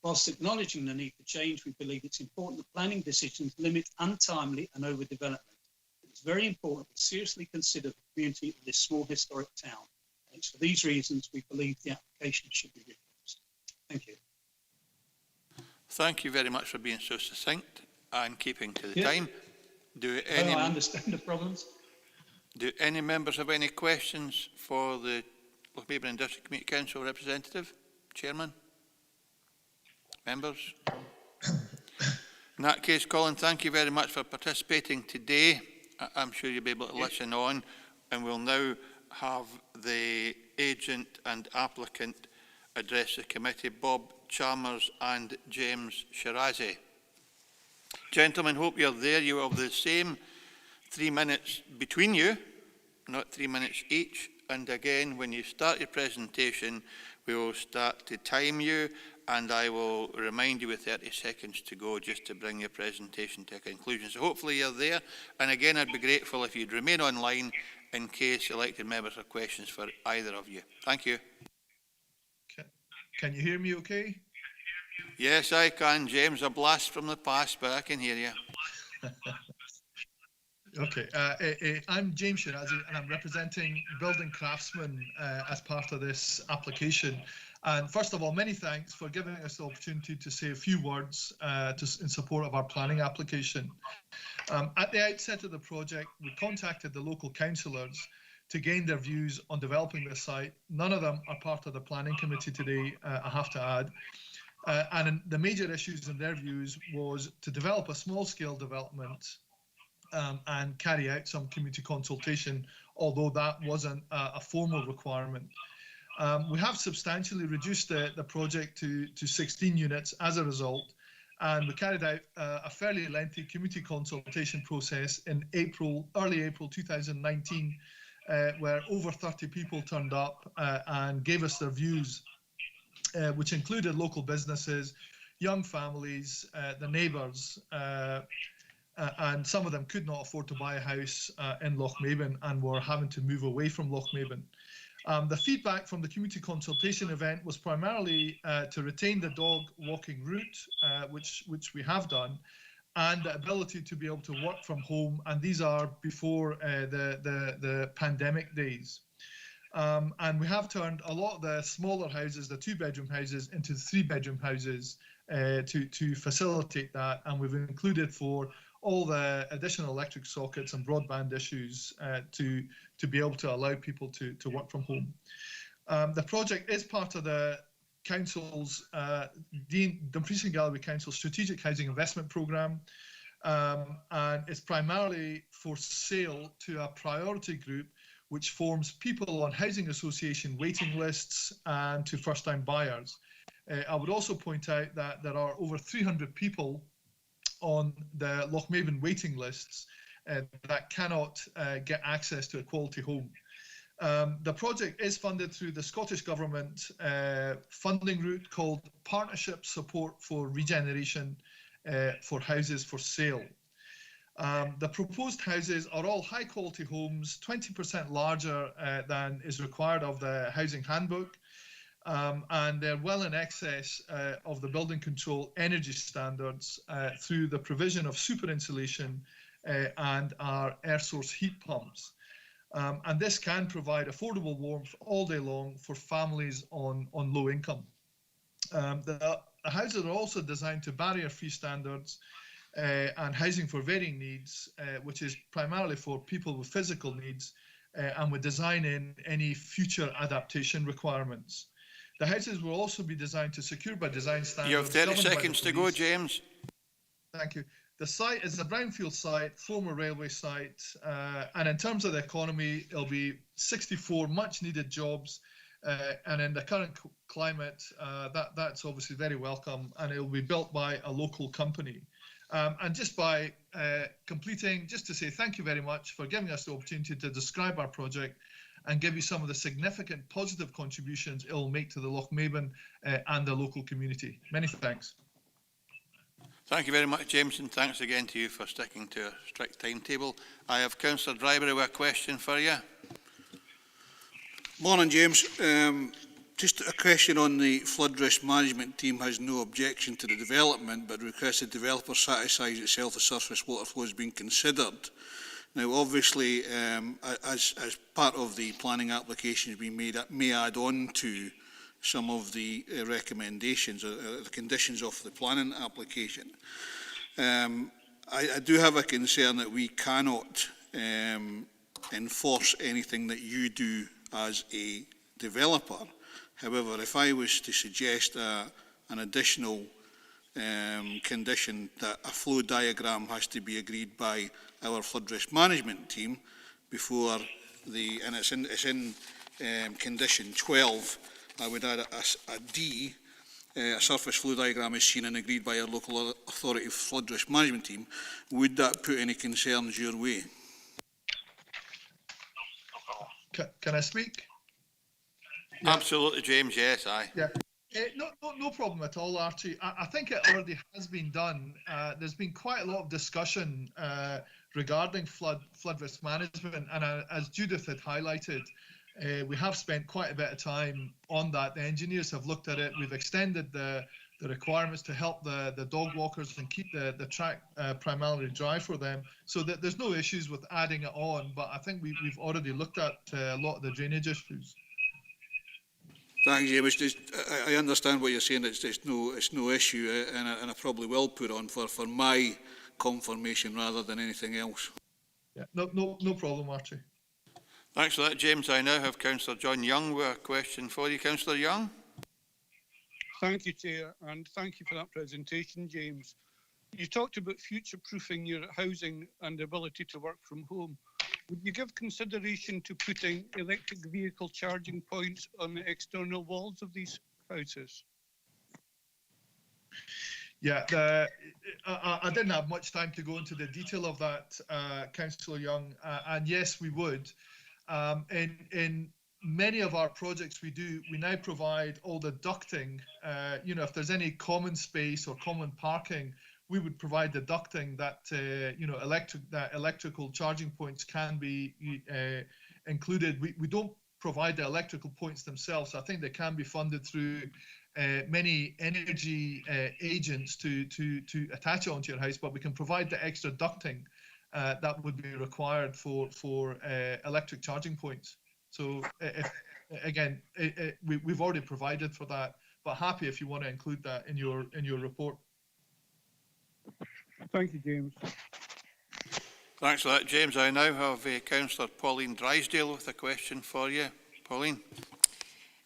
Whilst acknowledging the need for change, we believe it's important that planning decisions limit untimely and overdevelopment. It's very important to seriously consider the community of this small historic town. And it's for these reasons we believe the application should be refused. Thank you. Thank you very much for being so succinct and keeping to the time. I understand the problems. Do any members have any questions for the Lochmaben and District Community Council representative? Chairman? Members? In that case, Colin, thank you very much for participating today. I'm sure you'll be able to listen on, and we'll now have the agent and applicant address the committee, Bob Chalmers and James Shirazi. Gentlemen, hope you're there. You have the same 3 minutes between you, not 3 minutes each. And again, when you start your presentation, we will start to time you, and I will remind you with 30 seconds to go just to bring your presentation to a conclusion. So hopefully you're there. And again, I'd be grateful if you'd remain online in case elected members have questions for either of you. Thank you. Can you hear me okay? Yes, I can, James. A blast from the past, but I can hear you. Okay, I'm James Shirazi, and I'm representing building craftsmen as part of this application. And first of all, many thanks for giving us the opportunity to say a few words in support of our planning application. At the outset of the project, we contacted the local councillors to gain their views on developing the site. None of them are part of the planning committee today, I have to add. And the major issues in their views was to develop a small-scale development and carry out some community consultation, although that wasn't a formal requirement. We have substantially reduced the project to 16 units as a result, and we carried out a fairly lengthy community consultation process in early April 2019, where over 30 people turned up and gave us their views, which included local businesses, young families, the neighbours, and some of them could not afford to buy a house in Lochmaben and were having to move away from Lochmaben. The feedback from the community consultation event was primarily to retain the dog walking route, which we have done, and the ability to be able to work from home, and these are before the pandemic days. And we have turned a lot of the smaller houses, the 2-bedroom houses, into 3-bedroom houses to facilitate that, and we've included for all the additional electric sockets and broadband issues to be able to allow people to work from home. The project is part of the Council's, Dumfries and Galloway Council Strategic Housing Investment Programme, and it's primarily for sale to a priority group which forms people on housing association waiting lists and to first-time buyers. I would also point out that there are over 300 people on the Lochmaben waiting lists that cannot get access to a quality home. The project is funded through the Scottish Government funding route called Partnership Support for Regeneration for Houses for Sale. The proposed houses are all high quality homes, 20% larger than is required of the Housing Handbook, and they're well in excess of the building control energy standards through the provision of super insulation and our air source heat pumps. And this can provide affordable warmth all day long for families on low income. The houses are also designed to barrier-free standards and housing for varying needs, which is primarily for people with physical needs, and we design in any future adaptation requirements. The houses will also be designed to secure by design standards. You have 30 seconds to go, James. Thank you. The site is a brownfield site, former railway site, and in terms of the economy, it'll be 64 much needed jobs, and in the current climate, that's obviously very welcome, and it will be built by a local company. And just by completing, just to say thank you very much for giving us the opportunity to describe our project and give you some of the significant positive contributions it will make to the Lochmaben and the local community. Many thanks. Thank you very much, James, and thanks again to you for sticking to a strict timetable. I have Councillor Drybury with a question for you. Morning, James. Just a question on the flood risk management team has no objection to the development, but requests the developer satisfies itself the surface water flow has been considered. Now, obviously, as part of the planning application being made, may add on to some of the recommendations or the conditions of the planning application. I do have a concern that we cannot enforce anything that you do as a developer. However, if I was to suggest an additional condition that a flow diagram has to be agreed by our flood risk management team before the, and it's in condition 12, I would add a D, a surface flow diagram is seen and agreed by our local authority flood risk management team. Would that put any concerns your way? Can I speak? Absolutely, James. Yes, aye. Yeah. No problem at all, Archie. I think it already has been done. There's been quite a lot of discussion regarding flood risk management, and as Judith had highlighted, we have spent quite a bit of time on that. The engineers have looked at it. We've extended the requirements to help the dog walkers and keep the track primarily dry for them, so that there's no issues with adding it on. But I think we've already looked at a lot of the drainage issues. Thanks, James. I understand what you're saying. It's no issue, and I probably will put on for my confirmation rather than anything else. Yeah, no problem, Archie. Thanks for that, James. I now have Councillor John Young with a question for you. Councillor Young. Thank you, Chair, and thank you for that presentation, James. You talked about future-proofing your housing and the ability to work from home. Would you give consideration to putting electric vehicle charging points on the external walls of these houses? Yeah, I didn't have much time to go into the detail of that, Councillor Young, and yes, we would. In many of our projects we now provide all the ducting. If there's any common space or common parking, we would provide the ducting that electrical charging points can be included. We don't provide the electrical points themselves. I think they can be funded through many energy agents to attach it onto your house, but we can provide the extra ducting that would be required for electric charging points. So we've already provided for that, but happy if you want to include that in your report. Thank you, James. Thanks for that, James. I now have Councillor Pauline Drysdale with a question for you. Pauline.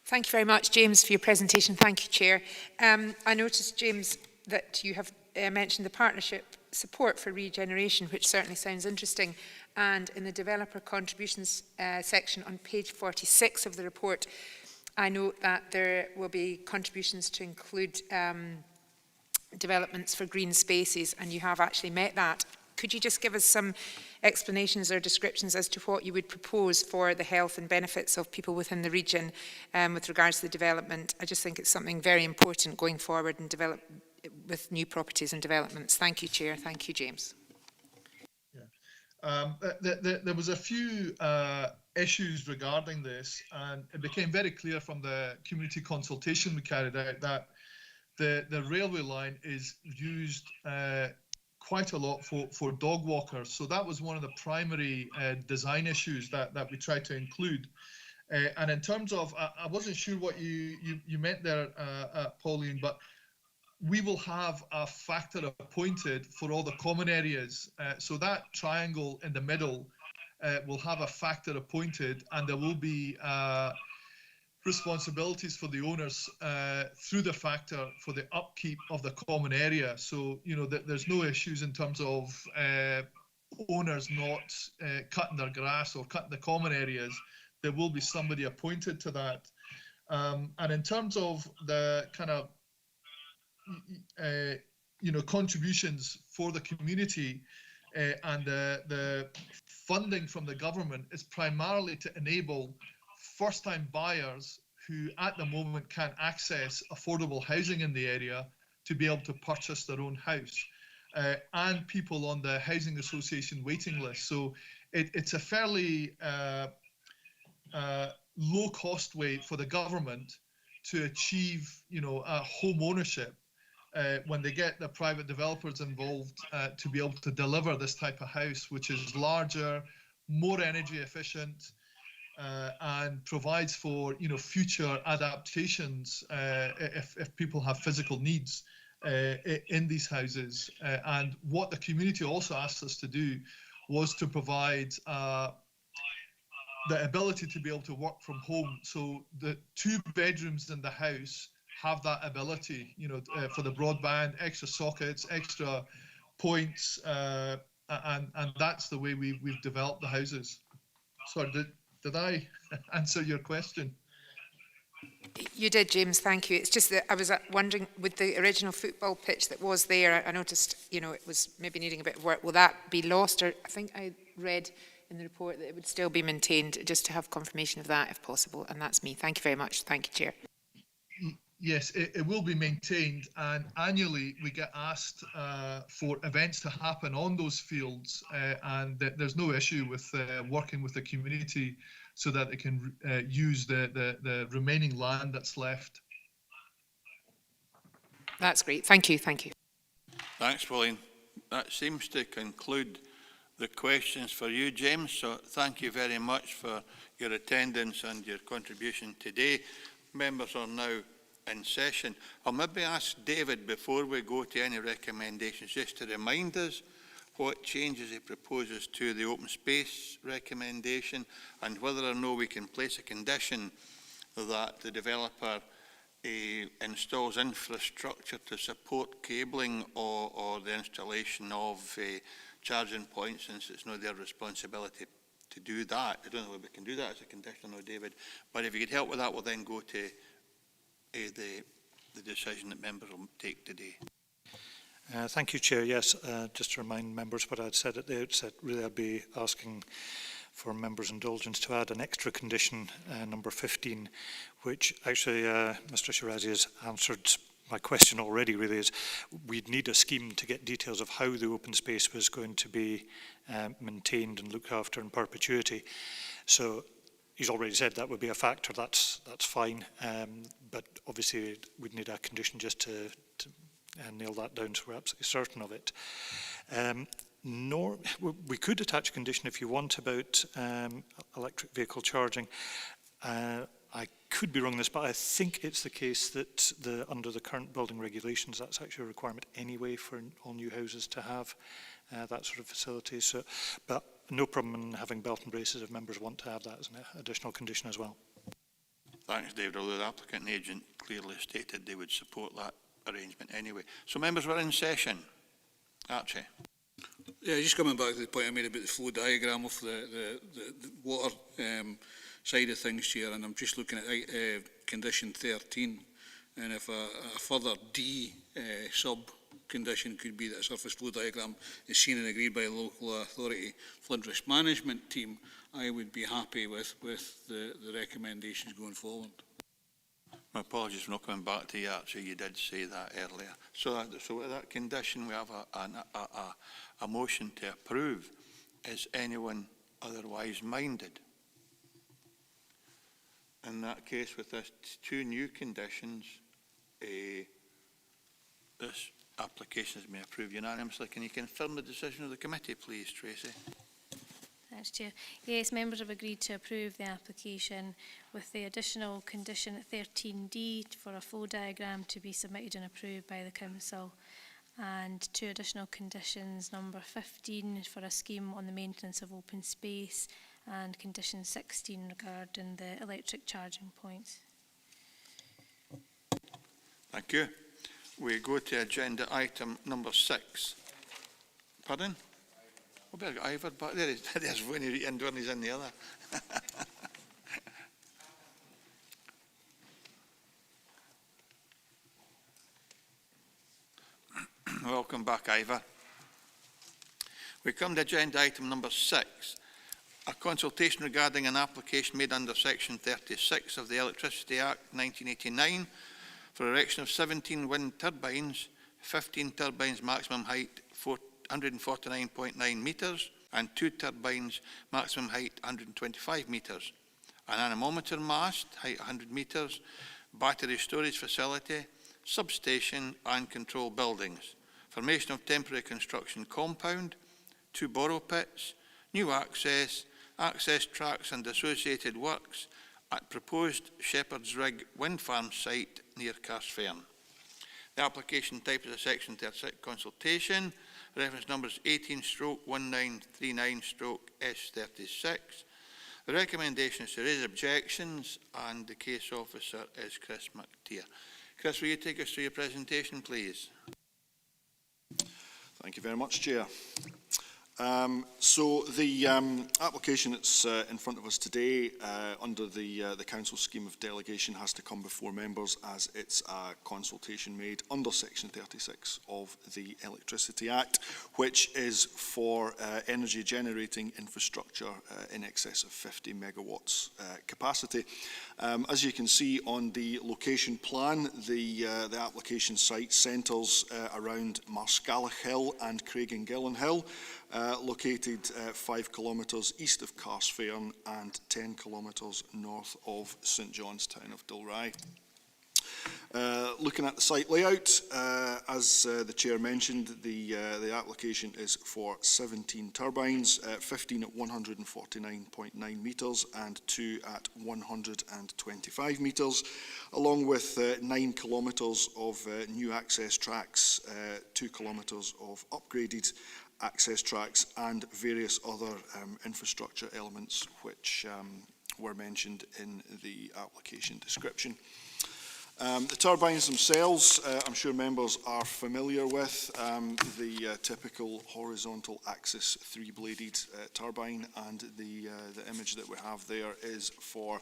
Thank you very much, James, for your presentation. Thank you, Chair. I noticed, James, that you have mentioned the partnership support for regeneration, which certainly sounds interesting. And in the developer contributions section on page 46 of the report, I note that there will be contributions to include developments for green spaces, and you have actually met that. Could you just give us some explanations or descriptions as to what you would propose for the health and benefits of people within the region with regards to the development? I just think it's something very important going forward and develop with new properties and developments. Thank you, Chair. Thank you, James. Yeah. There was a few issues regarding this, and it became very clear from the community consultation we carried out that the railway line is used quite a lot for dog walkers. So that was one of the primary design issues that we tried to include. And in terms of, I wasn't sure what you meant there, Pauline, but we will have a factor appointed for all the common areas. So that triangle in the middle will have a factor appointed, and there will be responsibilities for the owners through the factor for the upkeep of the common area. So, there's no issues in terms of owners not cutting their grass or cutting the common areas. There will be somebody appointed to that. And in terms of the kind of, contributions for the community and the funding from the government is primarily to enable first-time buyers who at the moment can't access affordable housing in the area to be able to purchase their own house, and people on the Housing Association waiting list. So it's a fairly low-cost way for the government to achieve, home ownership when they get the private developers involved to be able to deliver this type of house, which is larger, more energy efficient, and provides for future adaptations if people have physical needs in these houses. And what the community also asked us to do was to provide the ability to be able to work from home. So the 2 bedrooms in the house have that ability, you know, for the broadband, extra sockets, extra points, and that's the way we've developed the houses. So did I answer your question? You did, James, thank you. It's just that I was wondering, with the original football pitch that was there, I noticed, you know, it was maybe needing a bit of work. Will that be lost? Or I think I read in the report that it would still be maintained, just to have confirmation of that if possible. And that's me. Thank you very much. Thank you, Chair. Yes, it will be maintained, and annually we get asked for events to happen on those fields, and there's no issue with working with the community so that they can use the remaining land that's left. That's great. Thank you. Thank you. Thanks, Pauline. That seems to conclude the questions for you, James. So thank you very much for your attendance and your contribution today. Members are now in session. I'll maybe ask David, before we go to any recommendations, just to remind us what changes he proposes to the open space recommendation, and whether or no we can place a condition that the developer installs infrastructure to support cabling or the installation of charging points, since it's not their responsibility to do that. I don't know if we can do that as a condition, or David, but if you could help with that, we'll then go to the decision that members will take today. Thank you, Chair. Yes, just to remind members what I'd said at the outset, really I'd be asking for members' indulgence to add an extra condition, number 15, which actually Mr. Shirazi has answered my question already. Really, is we'd need a scheme to get details of how the open space was going to be maintained and looked after in perpetuity. So he's already said that would be a factor. That's fine, but obviously we'd need a condition just to nail that down so we're absolutely certain of it. We could attach a condition if you want about electric vehicle charging. I could be wrong on this, but I think it's the case that under the current building regulations, that's actually a requirement anyway for all new houses to have that sort of facility. So, but no problem in having belt and braces if members want to have that as an additional condition as well. Thanks, David. Although the applicant and agent clearly stated they would support that arrangement anyway. So members, were in session. Archie. Yeah, just coming back to the point I made about the flow diagram of the water side of things, Chair, and I'm just looking at condition 13, and if a further D sub-condition could be that a surface flow diagram is seen and agreed by the local authority flood risk management team, I would be happy with the recommendations going forward. My apologies for not coming back to you, Archie. You did say that earlier. So with that condition, we have a motion to approve. Is anyone otherwise minded? In that case, with this two new conditions, this application has been approved unanimously. Can you confirm the decision of the committee, please, Tracy? Thanks, Chair. Yes, members have agreed to approve the application with the additional condition 13D for a flow diagram to be submitted and approved by the Council, and two additional conditions, number 15 for a scheme on the maintenance of open space, and condition 16 regarding the electric charging points. Thank you. We go to agenda item number 6. Pardon? Oh, better get Ivor back there. There's one and one is in the other. Welcome back, Ivor. We come to agenda item number 6. A consultation regarding an application made under Section 36 of the Electricity Act 1989 for erection of 17 wind turbines, 15 turbines maximum height 149.9 metres and 2 turbines maximum height 125 metres, an anemometer mast height 100 metres, battery storage facility, substation and control buildings, formation of temporary construction compound, 2 borrow pits, new access tracks and associated works at proposed Shepherd's Rig wind farm site near Carsfern. The application type is a Section 36 consultation. Reference number is 18/1939/S36. The recommendation is to raise objections, and the case officer is Chris McTeer. Chris, will you take us through your presentation, please? Thank you very much, Chair. So the application that's in front of us today under the Council scheme of delegation has to come before members as it's a consultation made under Section 36 of the Electricity Act, which is for energy generating infrastructure in excess of 50 megawatts capacity. As you can see on the location plan, the application site centres around Marscallach Hill and Craigengillen Hill, located 5 kilometres east of Carsfairn and 10 kilometres north of St John's town of Dalry. Looking at the site layout, as the Chair mentioned, the application is for 17 turbines, 15 at 149.9 metres and 2 at 125 metres, along with 9 kilometres of new access tracks, 2 kilometres of upgraded access tracks and various other infrastructure elements which were mentioned in the application description. The turbines themselves, I'm sure members are familiar with the typical horizontal axis three-bladed turbine, and the image that we have there is for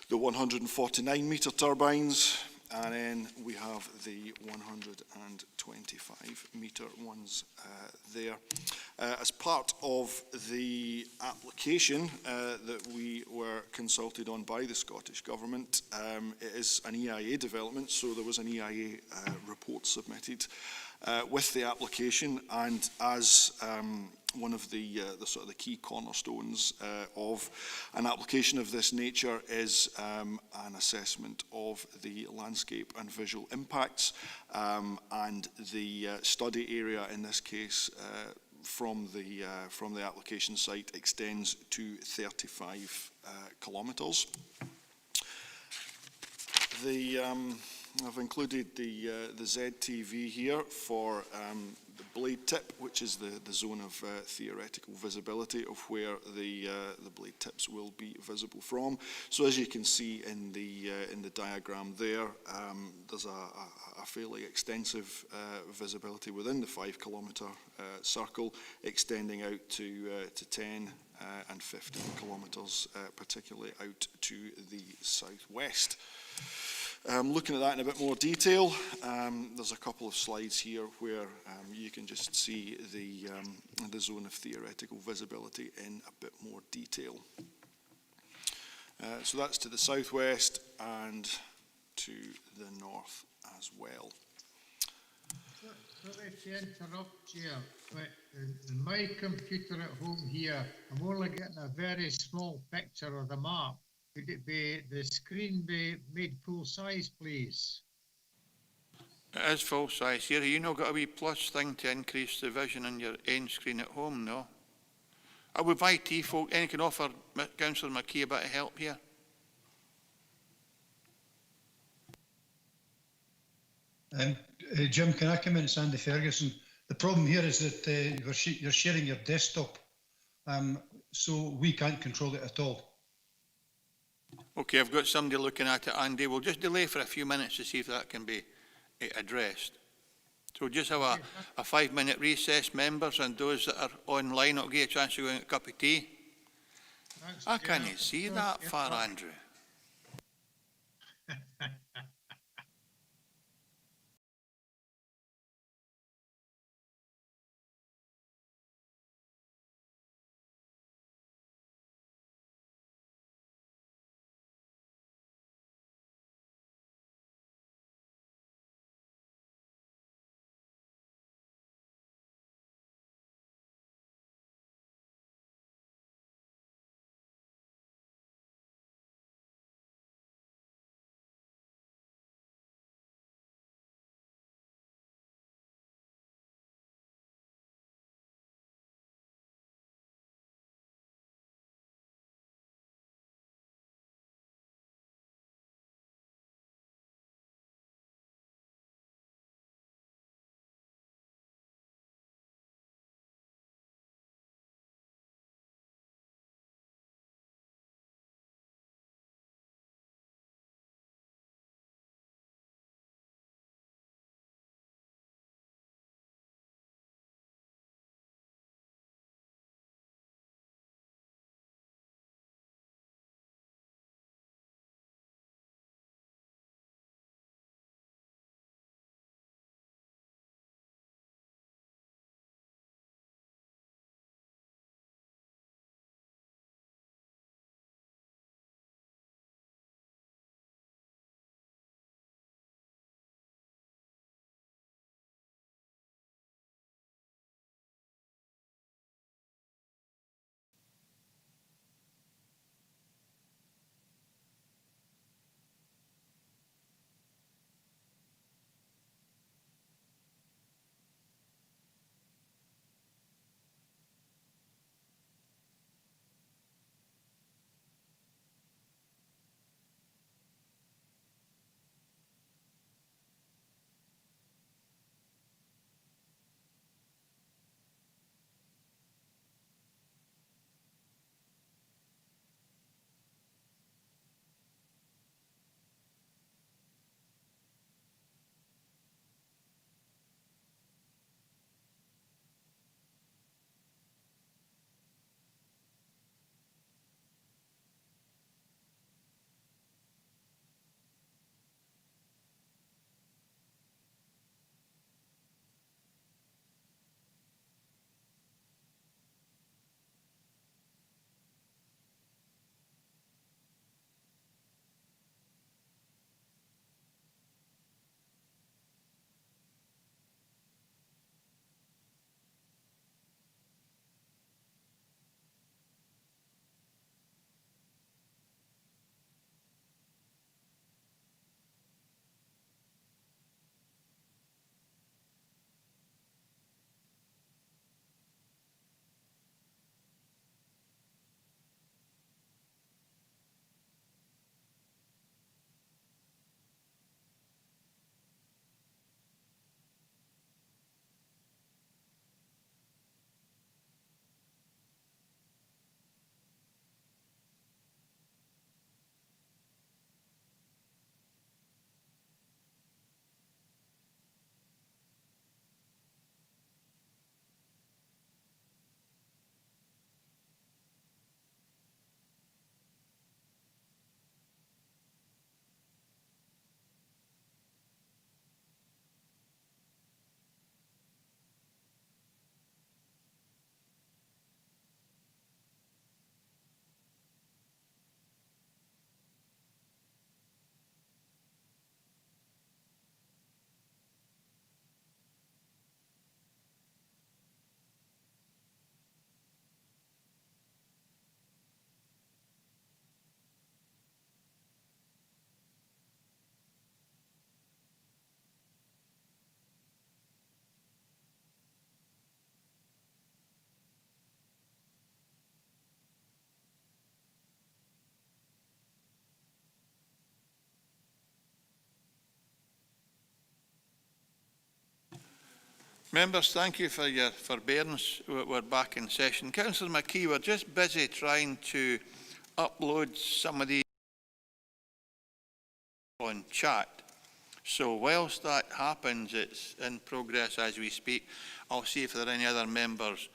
the 149 metre turbines, and then we have the 125 metre ones there. As part of the application that we were consulted on by the Scottish Government, it is an EIA development, so there was an EIA report submitted with the application, and as one of the sort of the key cornerstones of an application of this nature is an assessment of the landscape and visual impacts, and the study area in this case from the application site extends to 35 kilometres. I've included the ZTV here for the blade tip, which is the zone of theoretical visibility of where the blade tips will be visible from. So as you can see in the diagram there, there's a fairly extensive visibility within the 5 kilometre circle, extending out to 10 and 15 kilometres, particularly out to the southwest. Looking at that in a bit more detail, there's a couple of slides here where you can just see the zone of theoretical visibility in a bit more detail. So that's to the southwest and to the north as well. Sorry to interrupt you, but in my computer at home here, I'm only getting a very small picture of the map. Could it be the screen be made full size, please? It is full size here. You not got a wee plus thing to increase the vision on your end screen at home, no? I would IT folk, any can offer Councillor McKee a bit of help here? Jim, can I come in, Sandy Ferguson? The problem here is that you're sharing your desktop, so we can't control it at all. Okay, I've got somebody looking at it, Andy. We'll just delay for a few minutes to see if that can be addressed. So we'll just have a 5-minute recess, members, and those that are online will get a chance to go and get a cup of tea. I can't see that far, Andrew. Members, thank you for your forbearance. We're back in session. Councillor McKee, we're just busy trying to upload some of these on chat. So whilst that happens, it's in progress as we speak. I'll see if there are any other members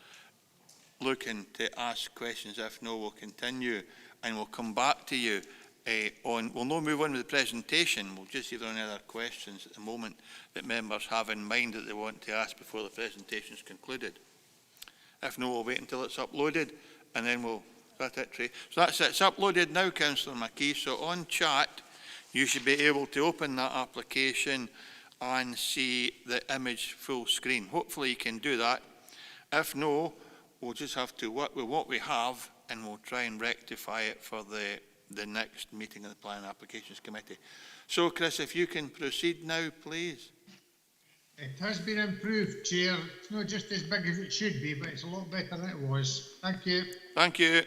looking to ask questions. If no, we'll continue and we'll come back to you we'll not move on with the presentation. We'll just see if there are any other questions at the moment that members have in mind that they want to ask before the presentation is concluded. If no, we'll wait until it's uploaded and then we'll... Is that it, Trey? So that's it. It's uploaded now, Councillor McKee. So on chat, you should be able to open that application and see the image full screen. Hopefully you can do that. If no, we'll just have to work with what we have and we'll try and rectify it for the next meeting of the Planning Applications Committee. So, Chris, if you can proceed now, please. It has been improved, Chair. It's not just as big as it should be, but it's a lot better than it was. Thank you. Thank you.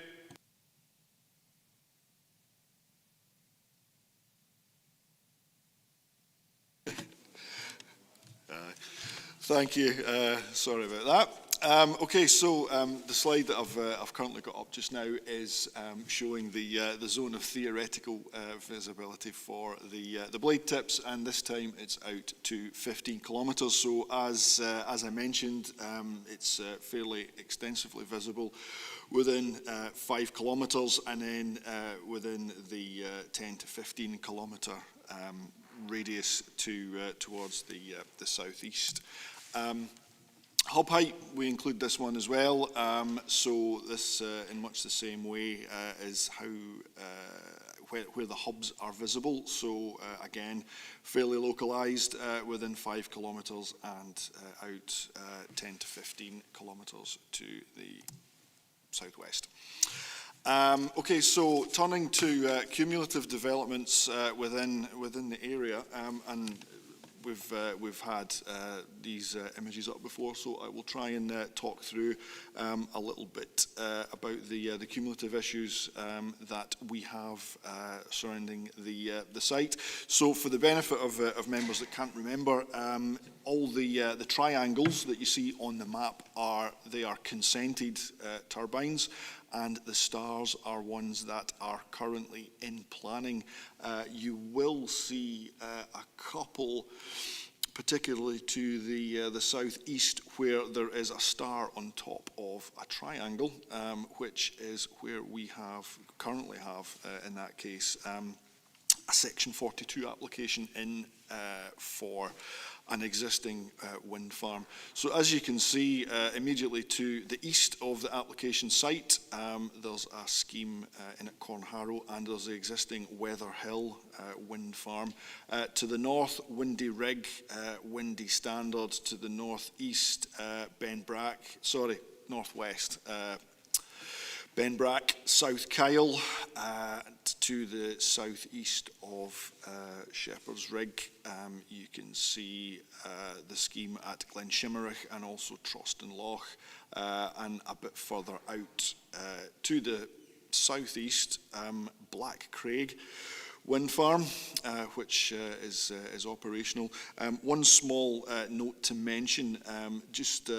Thank you. Sorry about that. Okay, so the slide that I've currently got up just now is showing the zone of theoretical visibility for the blade tips, and this time it's out to 15 kilometres. So as I mentioned, it's fairly extensively visible within 5 kilometres, and then within the 10 to 15 kilometre radius towards the southeast. Hub height, we include this one as well. So this, in much the same way, is how where the hubs are visible. So again, fairly localised within 5 kilometres and out 10 to 15 kilometres to the southwest. Okay, so turning to cumulative developments within the area, and we've had these images up before, so I will try and talk through a little bit about the cumulative issues that we have surrounding the site. So, for the benefit of members that can't remember, all the triangles that you see on the map are consented turbines, and the stars are ones that are currently in planning. You will see a couple, particularly to the southeast, where there is a star on top of a triangle, which is where we currently have, in that case, a Section 42 application in for an existing wind farm. So as you can see, immediately to the east of the application site, there's a scheme in at Cornharrow, and there's the existing Weather Hill wind farm. To the north, Windy Rig, Windy Standard. To the northeast, northwest, Benbrack, South Kyle, to the southeast of Shepherd's Rig. You can see the scheme at Glenshimmerich and also Troston Loch, and a bit further out to the southeast, Black Craig wind farm, which is operational. One small note to mention, just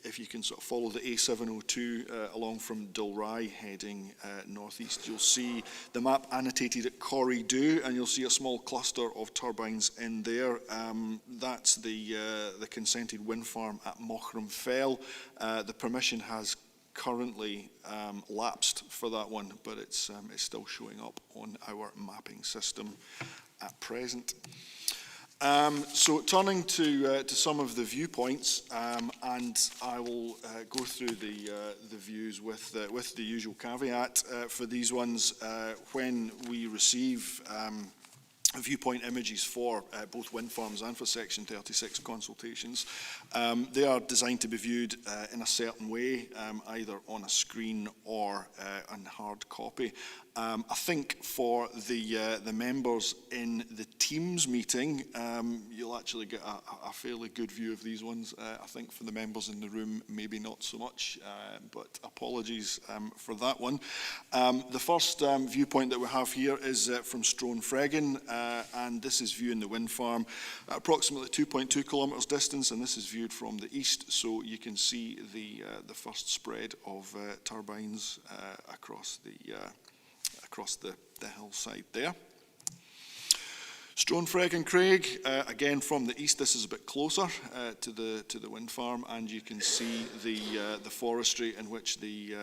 if you can sort of follow the A702 along from Dalry heading northeast, you'll see the map annotated at Corrie-Dhu, and you'll see a small cluster of turbines in there. That's the consented wind farm at Mochram Fell. The permission has currently lapsed for that one, but it's still showing up on our mapping system at present. So turning to some of the viewpoints, and I will go through the views with the usual caveat for these ones. When we receive viewpoint images for both wind farms and for Section 36 consultations, they are designed to be viewed in a certain way, either on a screen or on hard copy. I think for the members in the Teams meeting, you'll actually get a fairly good view of these ones. I think for the members in the room, maybe not so much, but apologies for that one. The first viewpoint that we have here is from Stronefreggan, and this is viewing the wind farm at approximately 2.2 kilometres distance, and this is viewed from the east, so you can see the first spread of turbines across the hillside there. Stronefreggan Craig, again from the east, this is a bit closer to the wind farm, and you can see the forestry in which the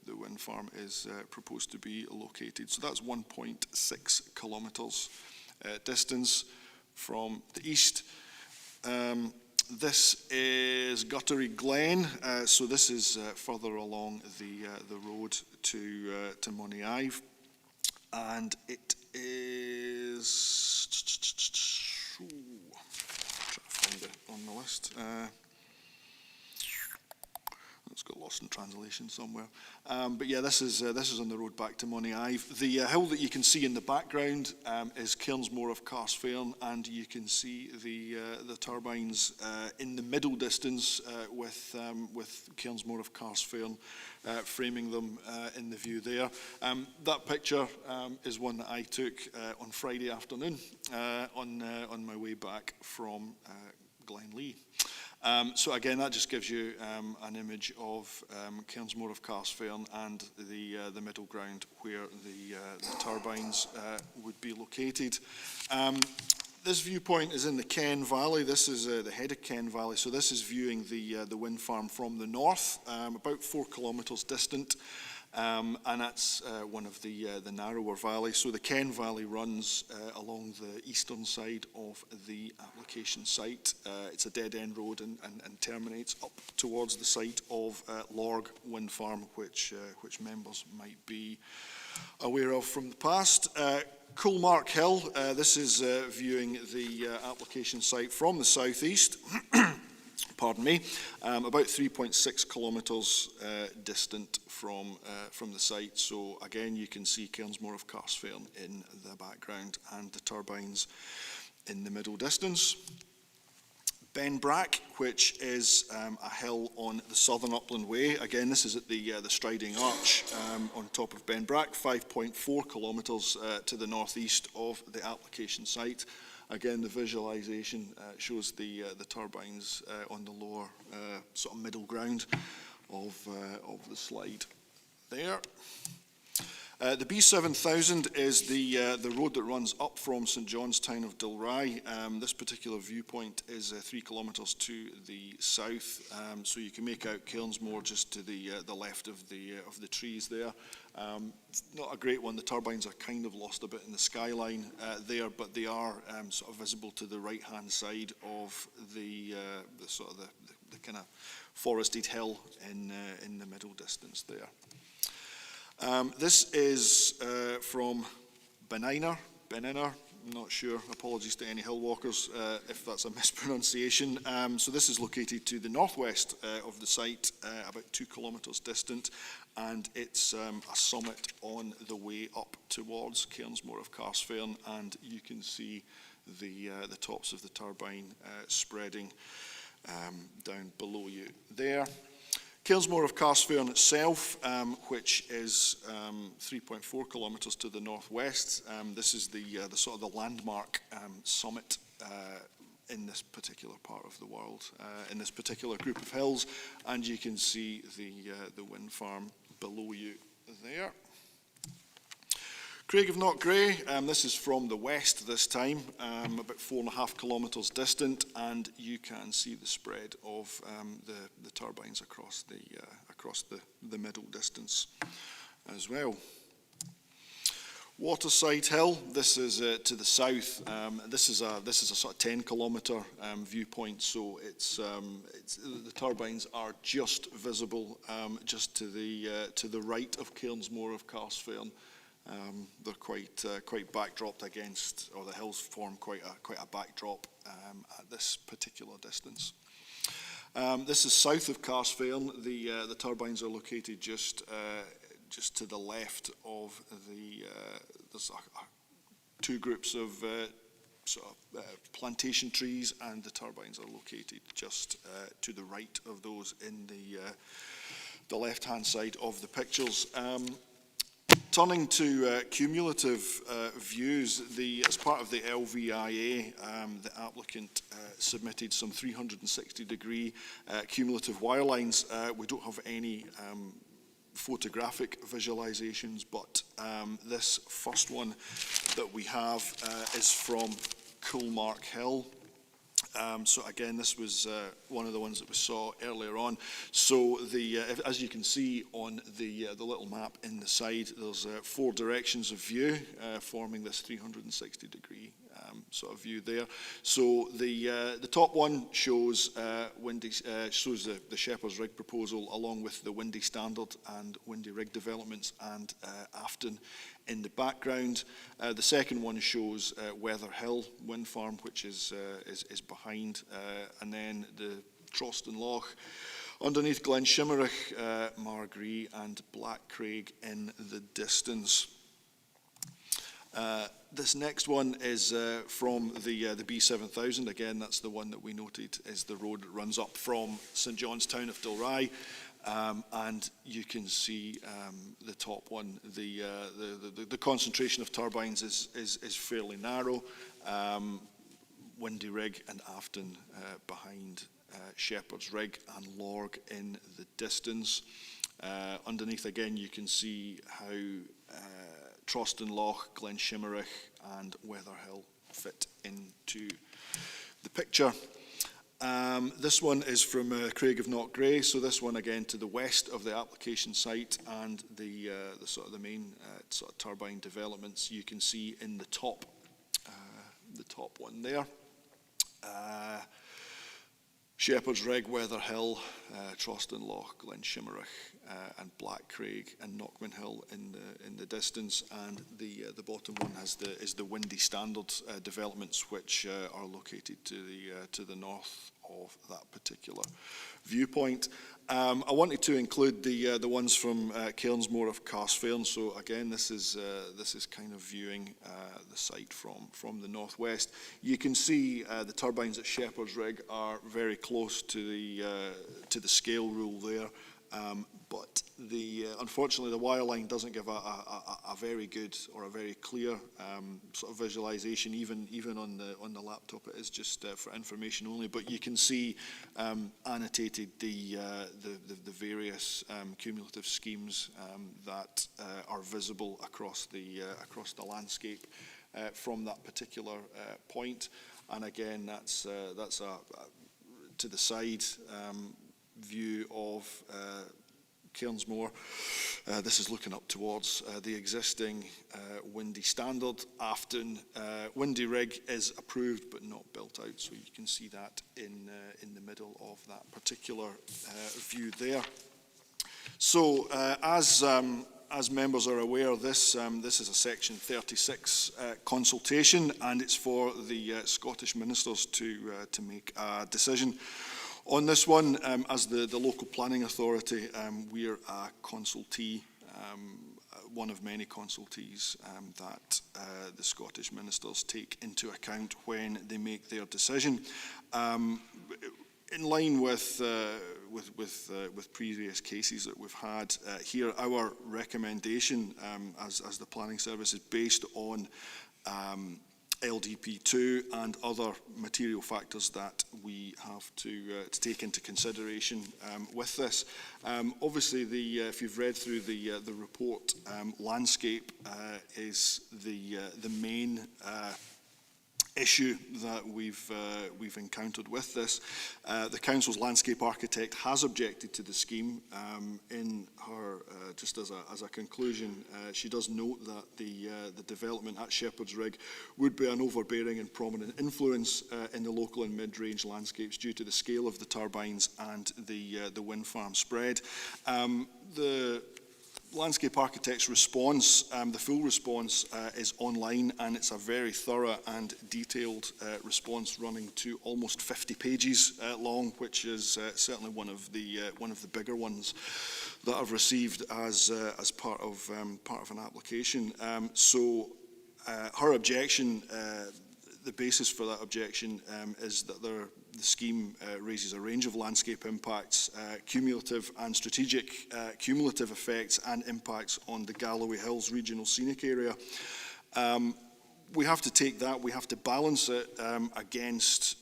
wind farm is proposed to be located. So that's 1.6 kilometres distance from the east. This is Guttery Glen, so this is further along the road to Moniaive, and it is. Try to find it on the list. It's got lost in translation somewhere. But yeah, this is on the road back to Moniaive. The hill that you can see in the background is Cairnsmore of Carsfairn, and you can see the turbines in the middle distance with Cairnsmore of Carsfairn framing them in the view there. That picture is one that I took on Friday afternoon on my way back from GLENLEE. So again, that just gives you an image of Cairnsmore of Carsfairn and the middle ground where the turbines would be located. This viewpoint is in the Ken Valley. This is the head of Ken Valley. So this is viewing the wind farm from the north, about 4 kilometres distant. And that's one of the narrower valleys. So the Ken Valley runs along the eastern side of the application site. It's a dead-end road and terminates up towards the site of Lorg Wind Farm, which members might be aware of from the past. Coolmark Hill, this is viewing the application site from the southeast. Pardon me, about 3.6 kilometres distant from the site. So again, you can see Cairnsmore of Carsfairn in the background and the turbines in the middle distance. Benbrack, which is a hill on the southern upland way. Again, this is at the Striding Arch on top of Benbrack, 5.4 kilometres to the northeast of the application site. Again, the visualisation shows the turbines on the lower sort of middle ground of the slide there. The B7000 is the road that runs up from St John's Town of Dalry. This particular viewpoint is 3 kilometres to the south, so you can make out Cairnsmore just to the left of the trees there. It's not a great one. The turbines are kind of lost a bit in the skyline there, but they are sort of visible to the right-hand side of the kind of forested hill in the middle distance there. This is from Beniner, I'm not sure, apologies to any hill walkers if that's a mispronunciation. So this is located to the northwest of the site, about 2 kilometres distant, and it's a summit on the way up towards Cairnsmore of Carsfairn, and you can see the tops of the turbine spreading down below you there. Cairnsmore of Carsfairn itself, which is 3.4 kilometres to the northwest. This is the sort of the landmark summit in this particular part of the world, in this particular group of hills, and you can see the wind farm below you there. Craig of Knockgray, this is from the west this time, about 4.5 kilometres distant, and you can see the spread of the turbines across the middle distance as well. Waterside Hill, this is to the south. This is a sort of 10-kilometre viewpoint, so the turbines are just visible just to the right of Cairnsmore of Carsfairn. They're quite backdropped against, or the hills form quite a backdrop at this particular distance. This is south of Carsfairn. The turbines are located just just to the left of the, there's two groups of plantation trees, and the turbines are located just to the right of those in the left-hand side of the pictures. Turning to cumulative views, as part of the LVIA, the applicant submitted some 360-degree cumulative wirelines. We don't have any photographic visualizations, but this first one that we have is from Coolmark Hill. So again, this was one of the ones that we saw earlier on. So as you can see on the little map in the side, there's 4 directions of view forming this 360-degree sort of view there. So the top one shows shows the Shepherd's Rig proposal along with the Windy Standard and Windy Rig developments and Afton in the background. The second one shows Weather Hill wind farm, which is behind, and then the Troston Loch underneath Glenshimmerich, Margree and Blackcraig in the distance. This next one is from the B7000. Again, that's the one that we noted is the road that runs up from St John's Town of Dilrai. And you can see the top one. The concentration of turbines is fairly narrow. Windy Rig and Afton behind Shepherd's Rig, and Lorg in the distance. Underneath again, you can see how Troston Loch, Glenshimmerich and Weatherhill fit into the picture. This one is from Craig of Knockgray, so this one again to the west of the application site and the main sort of turbine developments. You can see in the top one there. Shepherd's Rig, Weatherhill, Troston Loch, Glenshimmerich, and Blackcraig and Knockman Hill in the distance, and the bottom one is the Windy Standard developments, which are located to the north of that particular viewpoint. I wanted to include the ones from Cairnsmore of Carsfairn. So again, this is kind of viewing the site from the northwest. You can see the turbines at Shepherd's Rig are very close to the scale rule there. But unfortunately, the wireline doesn't give a very good or a very clear sort of visualization. Even on the laptop, it is just for information only. But you can see annotated the various cumulative schemes that are visible across the landscape from that particular point. And again, that's a to the side view of Cairnsmore. This is looking up towards the existing Windy Standard. Afton Windy Rig is approved but not built out, so you can see that in the middle of that particular view there. So as members are aware, this is a Section 36 consultation, and it's for the Scottish ministers to make a decision. On this one, as the local planning authority, we're a consultee, one of many consultees that the Scottish ministers take into account when they make their decision. In line with previous cases that we've had here, our recommendation as the planning service is based on LDP2 and other material factors that we have to take into consideration with this. Obviously, if you've read through the report, landscape is the main issue that we've encountered with this. The council's landscape architect has objected to the scheme. In her, just as a conclusion, she does note that the development at Shepherd's Rig would be an overbearing and prominent influence in the local and mid-range landscapes due to the scale of the turbines and the wind farm spread. Landscape Architect's response, the full response is online, and it's a very thorough and detailed response running to almost 50 pages long, which is certainly one of the bigger ones that I've received as part of an application. Her objection, the basis for that objection is that the scheme raises a range of landscape impacts, cumulative and strategic cumulative effects and impacts on the Galloway Hills Regional Scenic Area. We have to take that, we have to balance it against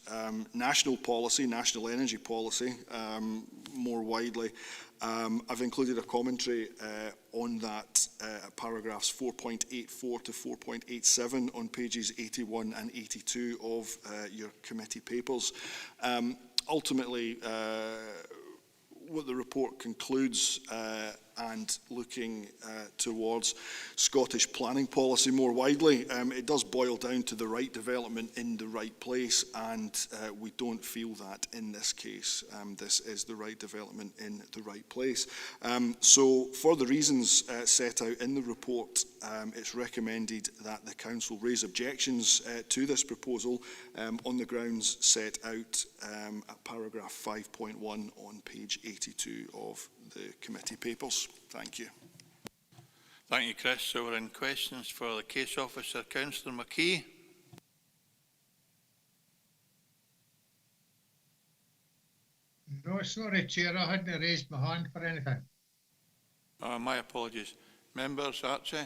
national policy, national energy policy more widely. I've included a commentary on that, paragraphs 4.84 to 4.87 on pages 81 and 82 of your committee papers. Ultimately, what the report concludes, and looking towards Scottish planning policy more widely, it does boil down to the right development in the right place, and we don't feel that in this case. This is the right development in the right place. So for the reasons set out in the report, it's recommended that the Council raise objections to this proposal on the grounds set out at paragraph 5.1 on page 82 of the committee papers. Thank you. Thank you, Chris. So we're in questions for the case officer, Councillor McKee. No, sorry, Chair, I hadn't raised my hand for anything. My apologies. Members, Archie.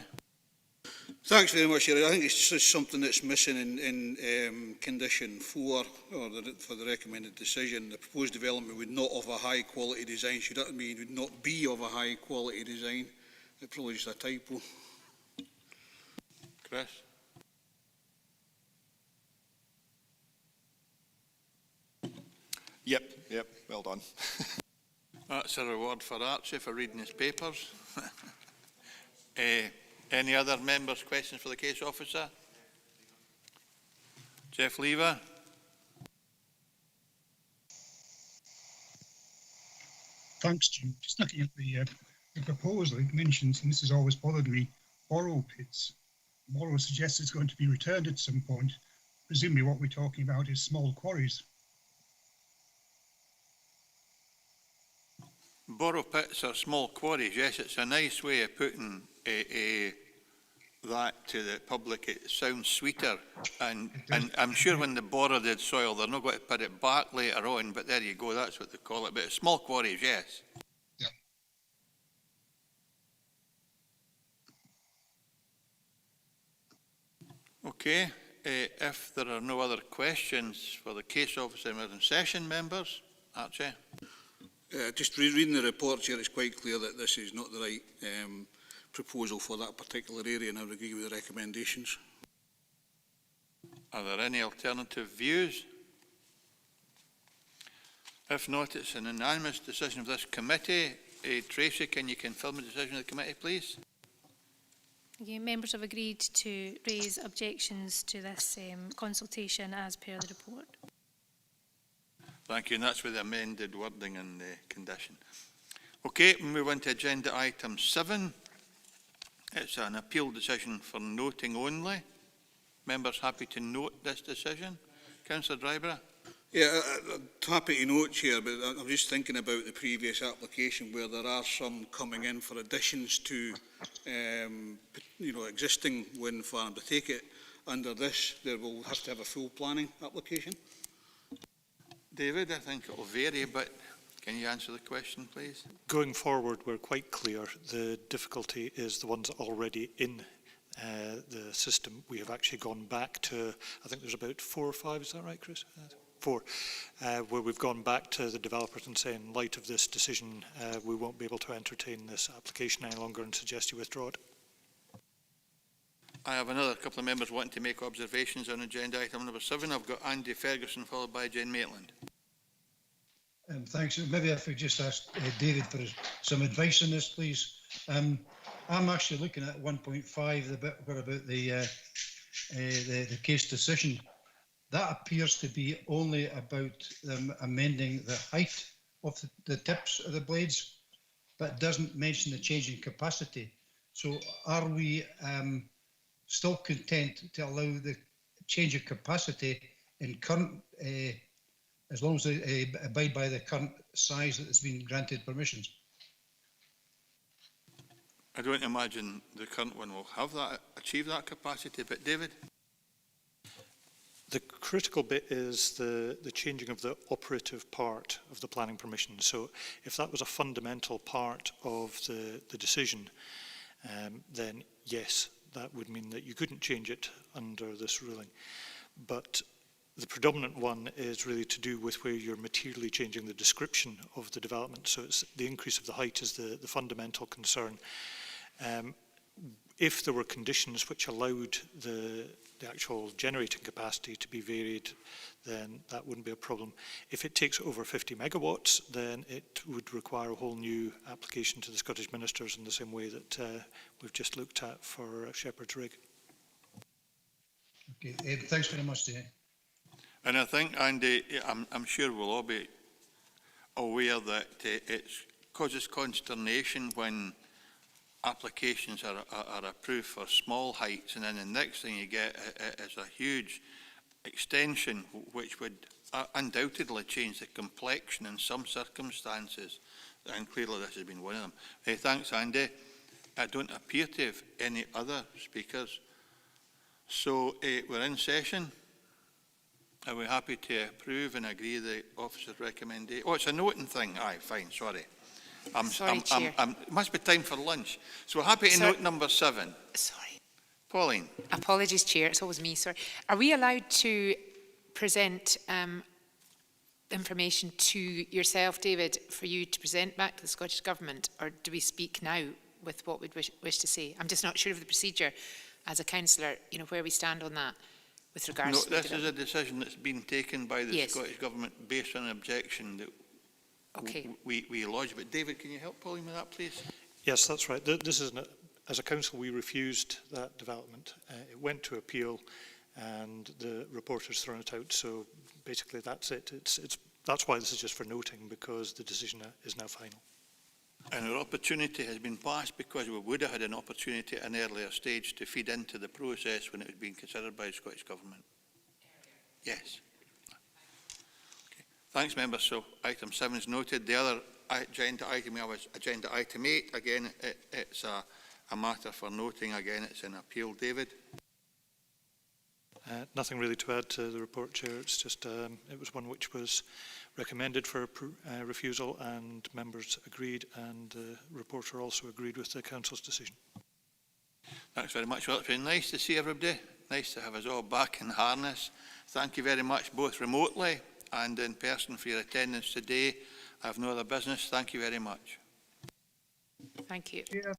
Thanks very much, Chair. I think it's just something that's missing in condition 4, or for the recommended decision. The proposed development would not of a high quality design. Should that mean it would not be of a high quality design? It's probably just a typo. Chris. Yep, well done. That's a reward for Archie for reading his papers. Any other members' questions for the case officer? Jeff Lever. Thanks, Jim. Just looking at the proposal, it mentions, and this has always bothered me, borrow pits. Borrow suggests it's going to be returned at some point. Presumably what we're talking about is small quarries. Borrow pits are small quarries, yes. It's a nice way of putting that to the public. It sounds sweeter, and I'm sure when they borrow the soil, they're not going to put it back later on, but there you go, that's what they call it. But small quarries, yes. Yeah. Okay, if there are no other questions for the case officer and in session, members, Archie. Just reading the report here, it's quite clear that this is not the right proposal for that particular area, and I would agree with the recommendations. Are there any alternative views? If not, it's an unanimous decision of this committee. Tracy, can you confirm the decision of the committee, please? Members have agreed to raise objections to this consultation as per the report. Thank you, and that's with the amended wording and the condition. Okay, we move on to agenda item 7. It's an appeal decision for noting only. Members happy to note this decision? Councillor Dryborough? Yeah, I'm happy to note, Chair, but I'm just thinking about the previous application where there are some coming in for additions to existing wind farms. I take it under this, there will have to have a full planning application? David, I think it will vary, but can you answer the question, please? Going forward, we're quite clear. The difficulty is the ones already in the system. We have actually gone back to, I think there's about 4 or 5, is that right, Chris? 4, where we've gone back to the developers and saying, in light of this decision, we won't be able to entertain this application any longer and suggest you withdraw it. I have another couple of members wanting to make observations on agenda item number 7. I've got Andy Ferguson followed by Jane Maitland. Thanks. Maybe if we just ask David for some advice on this, please. I'm actually looking at 1.5, the bit about the case decision. That appears to be only about amending the height of the tips of the blades. but it doesn't mention the change in capacity. So are we still content to allow the change of capacity in current, as long as they abide by the current size that has been granted permissions? I don't imagine the current one will have that, achieve that capacity, but David? The critical bit is the changing of the operative part of the planning permission. So if that was a fundamental part of the decision, then yes, that would mean that you couldn't change it under this ruling. But the predominant one is really to do with where you're materially changing the description of the development. So it's the increase of the height is the fundamental concern. If there were conditions which allowed the actual generating capacity to be varied, then that wouldn't be a problem. If it takes over 50 megawatts, then it would require a whole new application to the Scottish Ministers in the same way that we've just looked at for Shepherd's Rig. Okay, thanks very much, Jay. And I think, Andy, I'm sure we'll all be aware that it causes consternation when applications are approved for small heights, and then the next thing you get is a huge extension which would undoubtedly change the complexion in some circumstances, and clearly this has been one of them. Thanks, Andy. I don't appear to have any other speakers, so we're in session. Are we happy to approve and agree the officer's recommendation? Oh, it's a noting thing. Aye, fine, sorry. It must be time for lunch. So we're happy to note number 7. Sorry. Pauline. Apologies, Chair. It's always me, sorry. Are we allowed to present information to yourself, David, for you to present back to the Scottish Government, or do we speak now with what we'd wish to say? I'm just not sure of the procedure as a councillor, you know, where we stand on that with regards to... No, this is a decision that's been taken by the Yes. Scottish Government based on an objection that we lodged. But David, can you help Pauline with that, please? Yes, that's right. This is, as a council, we refused that development. It went to appeal, and the reporter's thrown it out. So basically, that's it. That's why this is just for noting, because the decision is now final. And our opportunity has been passed because we would have had an opportunity at an earlier stage to feed into the process when it was being considered by the Scottish Government. Yes. Okay. Thanks, members. So item 7 is noted. The other agenda item we have is agenda item 8. Again, it's a matter for noting. Again, it's an appeal. David? Nothing really to add to the report, Chair. It's just it was one which was recommended for refusal, and members agreed, and the reporter also agreed with the council's decision. Thanks very much. Well, it's been nice to see everybody. Nice to have us all back in harness. Thank you very much, both remotely and in person, for your attendance today. I have no other business. Thank you very much. Thank you. Yeah.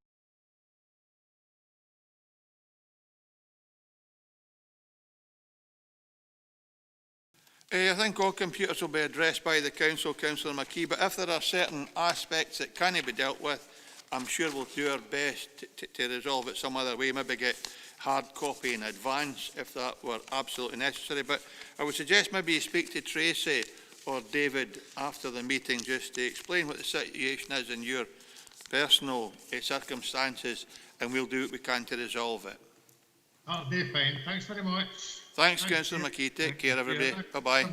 I think all computers will be addressed by the Council, Councillor McKee, but if there are certain aspects that can be dealt with, I'm sure we'll do our best to resolve it some other way, maybe get hard copy in advance if that were absolutely necessary. But I would suggest maybe you speak to Tracy or David after the meeting just to explain what the situation is in your personal circumstances, and we'll do what we can to resolve it. That'll be fine. Thanks very much. Thanks, Councillor McKee. Take care, everybody. Bye-bye.